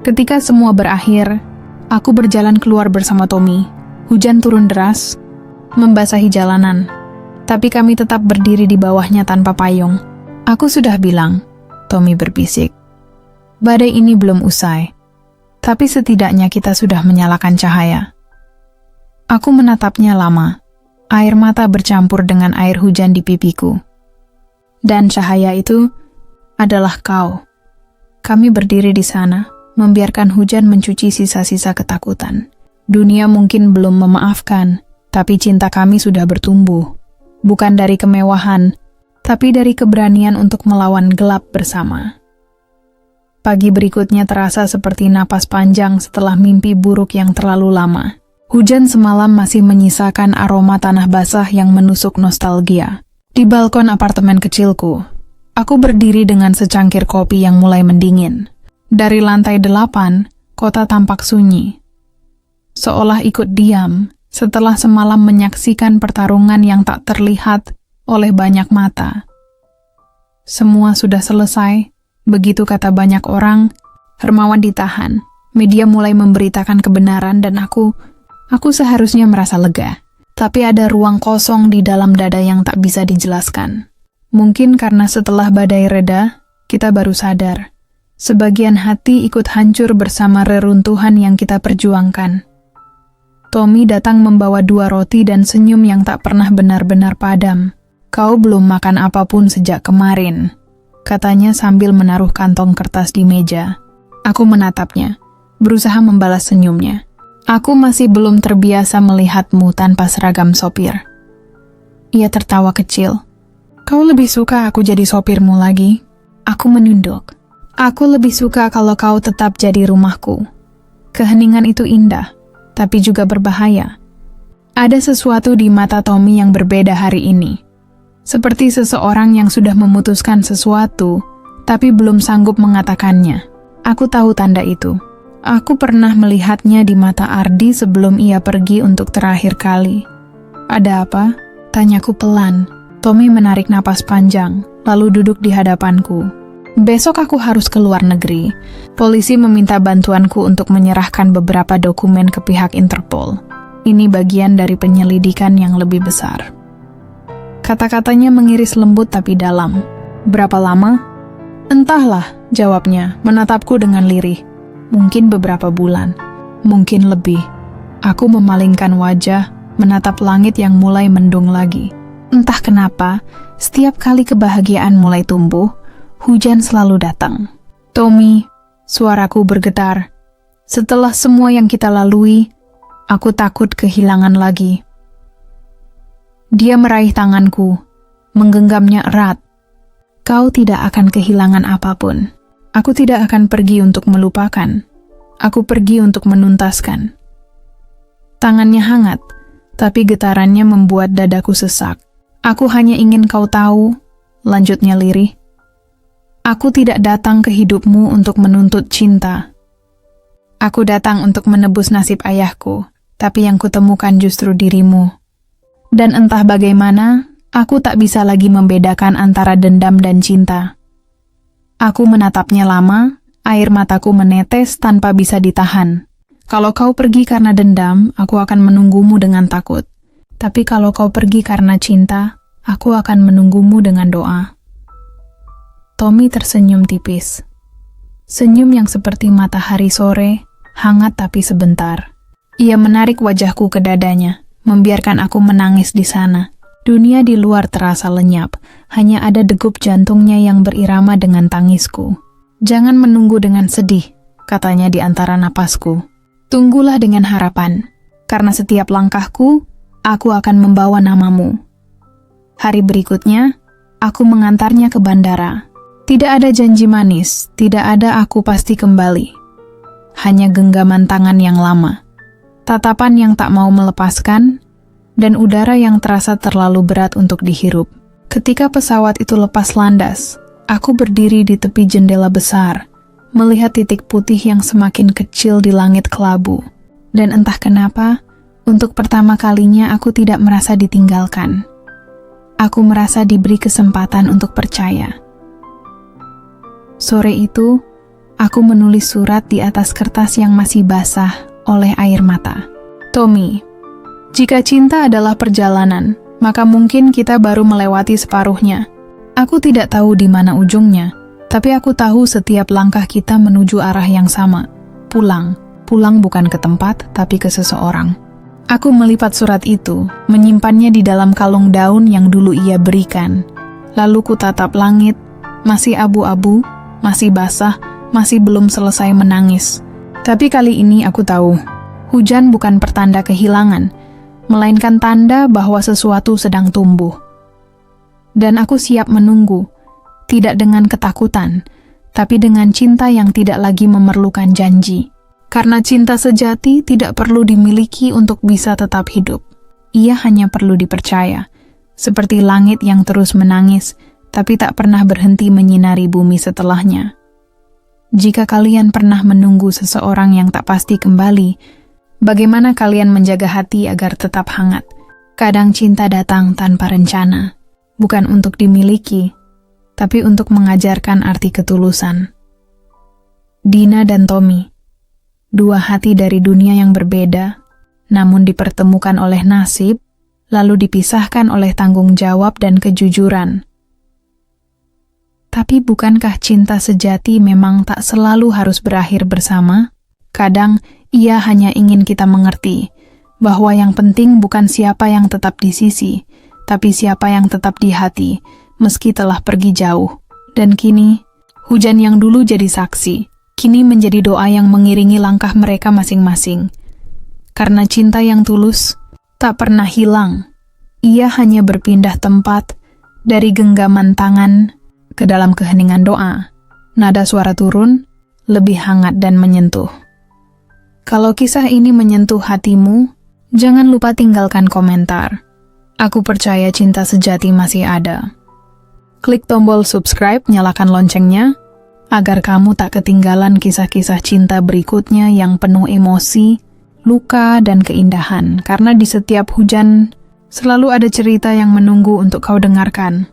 [SPEAKER 1] Ketika semua berakhir, aku berjalan keluar bersama Tommy. Hujan turun deras, membasahi jalanan, tapi kami tetap berdiri di bawahnya tanpa payung. "Aku sudah bilang," Tommy berbisik. "Badai ini belum usai, tapi setidaknya kita sudah menyalakan cahaya." Aku menatapnya lama. Air mata bercampur dengan air hujan di pipiku. Dan cahaya itu adalah kau. Kami berdiri di sana, membiarkan hujan mencuci sisa-sisa ketakutan. Dunia mungkin belum memaafkan, tapi cinta kami sudah bertumbuh. Bukan dari kemewahan, tapi dari keberanian untuk melawan gelap bersama. Pagi berikutnya terasa seperti napas panjang setelah mimpi buruk yang terlalu lama. Hujan semalam masih menyisakan aroma tanah basah yang menusuk nostalgia. Di balkon apartemen kecilku, aku berdiri dengan secangkir kopi yang mulai mendingin. Dari lantai 8, kota tampak sunyi. Seolah ikut diam setelah semalam menyaksikan pertarungan yang tak terlihat oleh banyak mata. Semua sudah selesai, begitu kata banyak orang. Hermawan ditahan, media mulai memberitakan kebenaran dan aku seharusnya merasa lega. Tapi ada ruang kosong di dalam dada yang tak bisa dijelaskan. Mungkin karena setelah badai reda, kita baru sadar. Sebagian hati ikut hancur bersama reruntuhan yang kita perjuangkan. Tommy datang membawa 2 roti dan senyum yang tak pernah benar-benar padam. "Kau belum makan apapun sejak kemarin," katanya sambil menaruh kantong kertas di meja. Aku menatapnya, berusaha membalas senyumnya. "Aku masih belum terbiasa melihatmu tanpa seragam sopir." Ia tertawa kecil. "Kau lebih suka aku jadi sopirmu lagi?" Aku menunduk. "Aku lebih suka kalau kau tetap jadi rumahku." Keheningan itu indah, tapi juga berbahaya. Ada sesuatu di mata Tommy yang berbeda hari ini. Seperti seseorang yang sudah memutuskan sesuatu, tapi belum sanggup mengatakannya. Aku tahu tanda itu. Aku pernah melihatnya di mata Ardi sebelum ia pergi untuk terakhir kali. "Ada apa?" tanyaku pelan. Tommy menarik napas panjang, lalu duduk di hadapanku. "Besok aku harus ke luar negeri. Polisi meminta bantuanku untuk menyerahkan beberapa dokumen ke pihak Interpol. Ini bagian dari penyelidikan yang lebih besar." Kata-katanya mengiris lembut tapi dalam. "Berapa lama?" "Entahlah," jawabnya, menatapku dengan lirih. "Mungkin beberapa bulan, mungkin lebih." Aku memalingkan wajah, menatap langit yang mulai mendung lagi. Entah kenapa, setiap kali kebahagiaan mulai tumbuh, hujan selalu datang. "Tommy," suaraku bergetar. "Setelah semua yang kita lalui, aku takut kehilangan lagi." Dia meraih tanganku, menggenggamnya erat. "Kau tidak akan kehilangan apapun. Aku tidak akan pergi untuk melupakan. Aku pergi untuk menuntaskan." Tangannya hangat, tapi getarannya membuat dadaku sesak. "Aku hanya ingin kau tahu," lanjutnya lirih. "Aku tidak datang ke hidupmu untuk menuntut cinta. Aku datang untuk menebus nasib ayahku, tapi yang kutemukan justru dirimu. Dan entah bagaimana, aku tak bisa lagi membedakan antara dendam dan cinta." Aku menatapnya lama, air mataku menetes tanpa bisa ditahan. "Kalau kau pergi karena dendam, aku akan menunggumu dengan takut. Tapi kalau kau pergi karena cinta, aku akan menunggumu dengan doa." Tommy tersenyum tipis. Senyum yang seperti matahari sore, hangat tapi sebentar. Ia menarik wajahku ke dadanya, membiarkan aku menangis di sana. Dunia di luar terasa lenyap, hanya ada degup jantungnya yang berirama dengan tangisku. "Jangan menunggu dengan sedih," katanya di antara napasku. "Tunggulah dengan harapan, karena setiap langkahku, aku akan membawa namamu." Hari berikutnya, aku mengantarnya ke bandara. Tidak ada janji manis, tidak ada aku pasti kembali. Hanya genggaman tangan yang lama, tatapan yang tak mau melepaskan, dan udara yang terasa terlalu berat untuk dihirup. Ketika pesawat itu lepas landas, aku berdiri di tepi jendela besar, melihat titik putih yang semakin kecil di langit kelabu. Dan entah kenapa, untuk pertama kalinya aku tidak merasa ditinggalkan. Aku merasa diberi kesempatan untuk percaya. Sore itu, aku menulis surat di atas kertas yang masih basah oleh air mata. "Tommy, jika cinta adalah perjalanan, maka mungkin kita baru melewati separuhnya. Aku tidak tahu di mana ujungnya, tapi aku tahu setiap langkah kita menuju arah yang sama. Pulang. Pulang bukan ke tempat, tapi ke seseorang." Aku melipat surat itu, menyimpannya di dalam kalung daun yang dulu ia berikan. Lalu ku tatap langit, masih abu-abu, masih basah, masih belum selesai menangis. Tapi kali ini aku tahu, hujan bukan pertanda kehilangan, melainkan tanda bahwa sesuatu sedang tumbuh. Dan aku siap menunggu, tidak dengan ketakutan, tapi dengan cinta yang tidak lagi memerlukan janji. Karena cinta sejati tidak perlu dimiliki untuk bisa tetap hidup. Ia hanya perlu dipercaya, seperti langit yang terus menangis, tapi tak pernah berhenti menyinari bumi setelahnya. Jika kalian pernah menunggu seseorang yang tak pasti kembali, bagaimana kalian menjaga hati agar tetap hangat? Kadang cinta datang tanpa rencana, bukan untuk dimiliki, tapi untuk mengajarkan arti ketulusan. Dina dan Tommy, dua hati dari dunia yang berbeda, namun dipertemukan oleh nasib, lalu dipisahkan oleh tanggung jawab dan kejujuran. Tapi bukankah cinta sejati memang tak selalu harus berakhir bersama? Kadang ia hanya ingin kita mengerti bahwa yang penting bukan siapa yang tetap di sisi, tapi siapa yang tetap di hati, meski telah pergi jauh. Dan kini, hujan yang dulu jadi saksi, kini menjadi doa yang mengiringi langkah mereka masing-masing. Karena cinta yang tulus tak pernah hilang, ia hanya berpindah tempat dari genggaman tangan ke dalam keheningan doa. Nada suara turun, lebih hangat dan menyentuh. Kalau kisah ini menyentuh hatimu, jangan lupa tinggalkan komentar. Aku percaya cinta sejati masih ada. Klik tombol subscribe, nyalakan loncengnya, agar kamu tak ketinggalan kisah-kisah cinta berikutnya yang penuh emosi, luka, dan keindahan. Karena di setiap hujan, selalu ada cerita yang menunggu untuk kau dengarkan.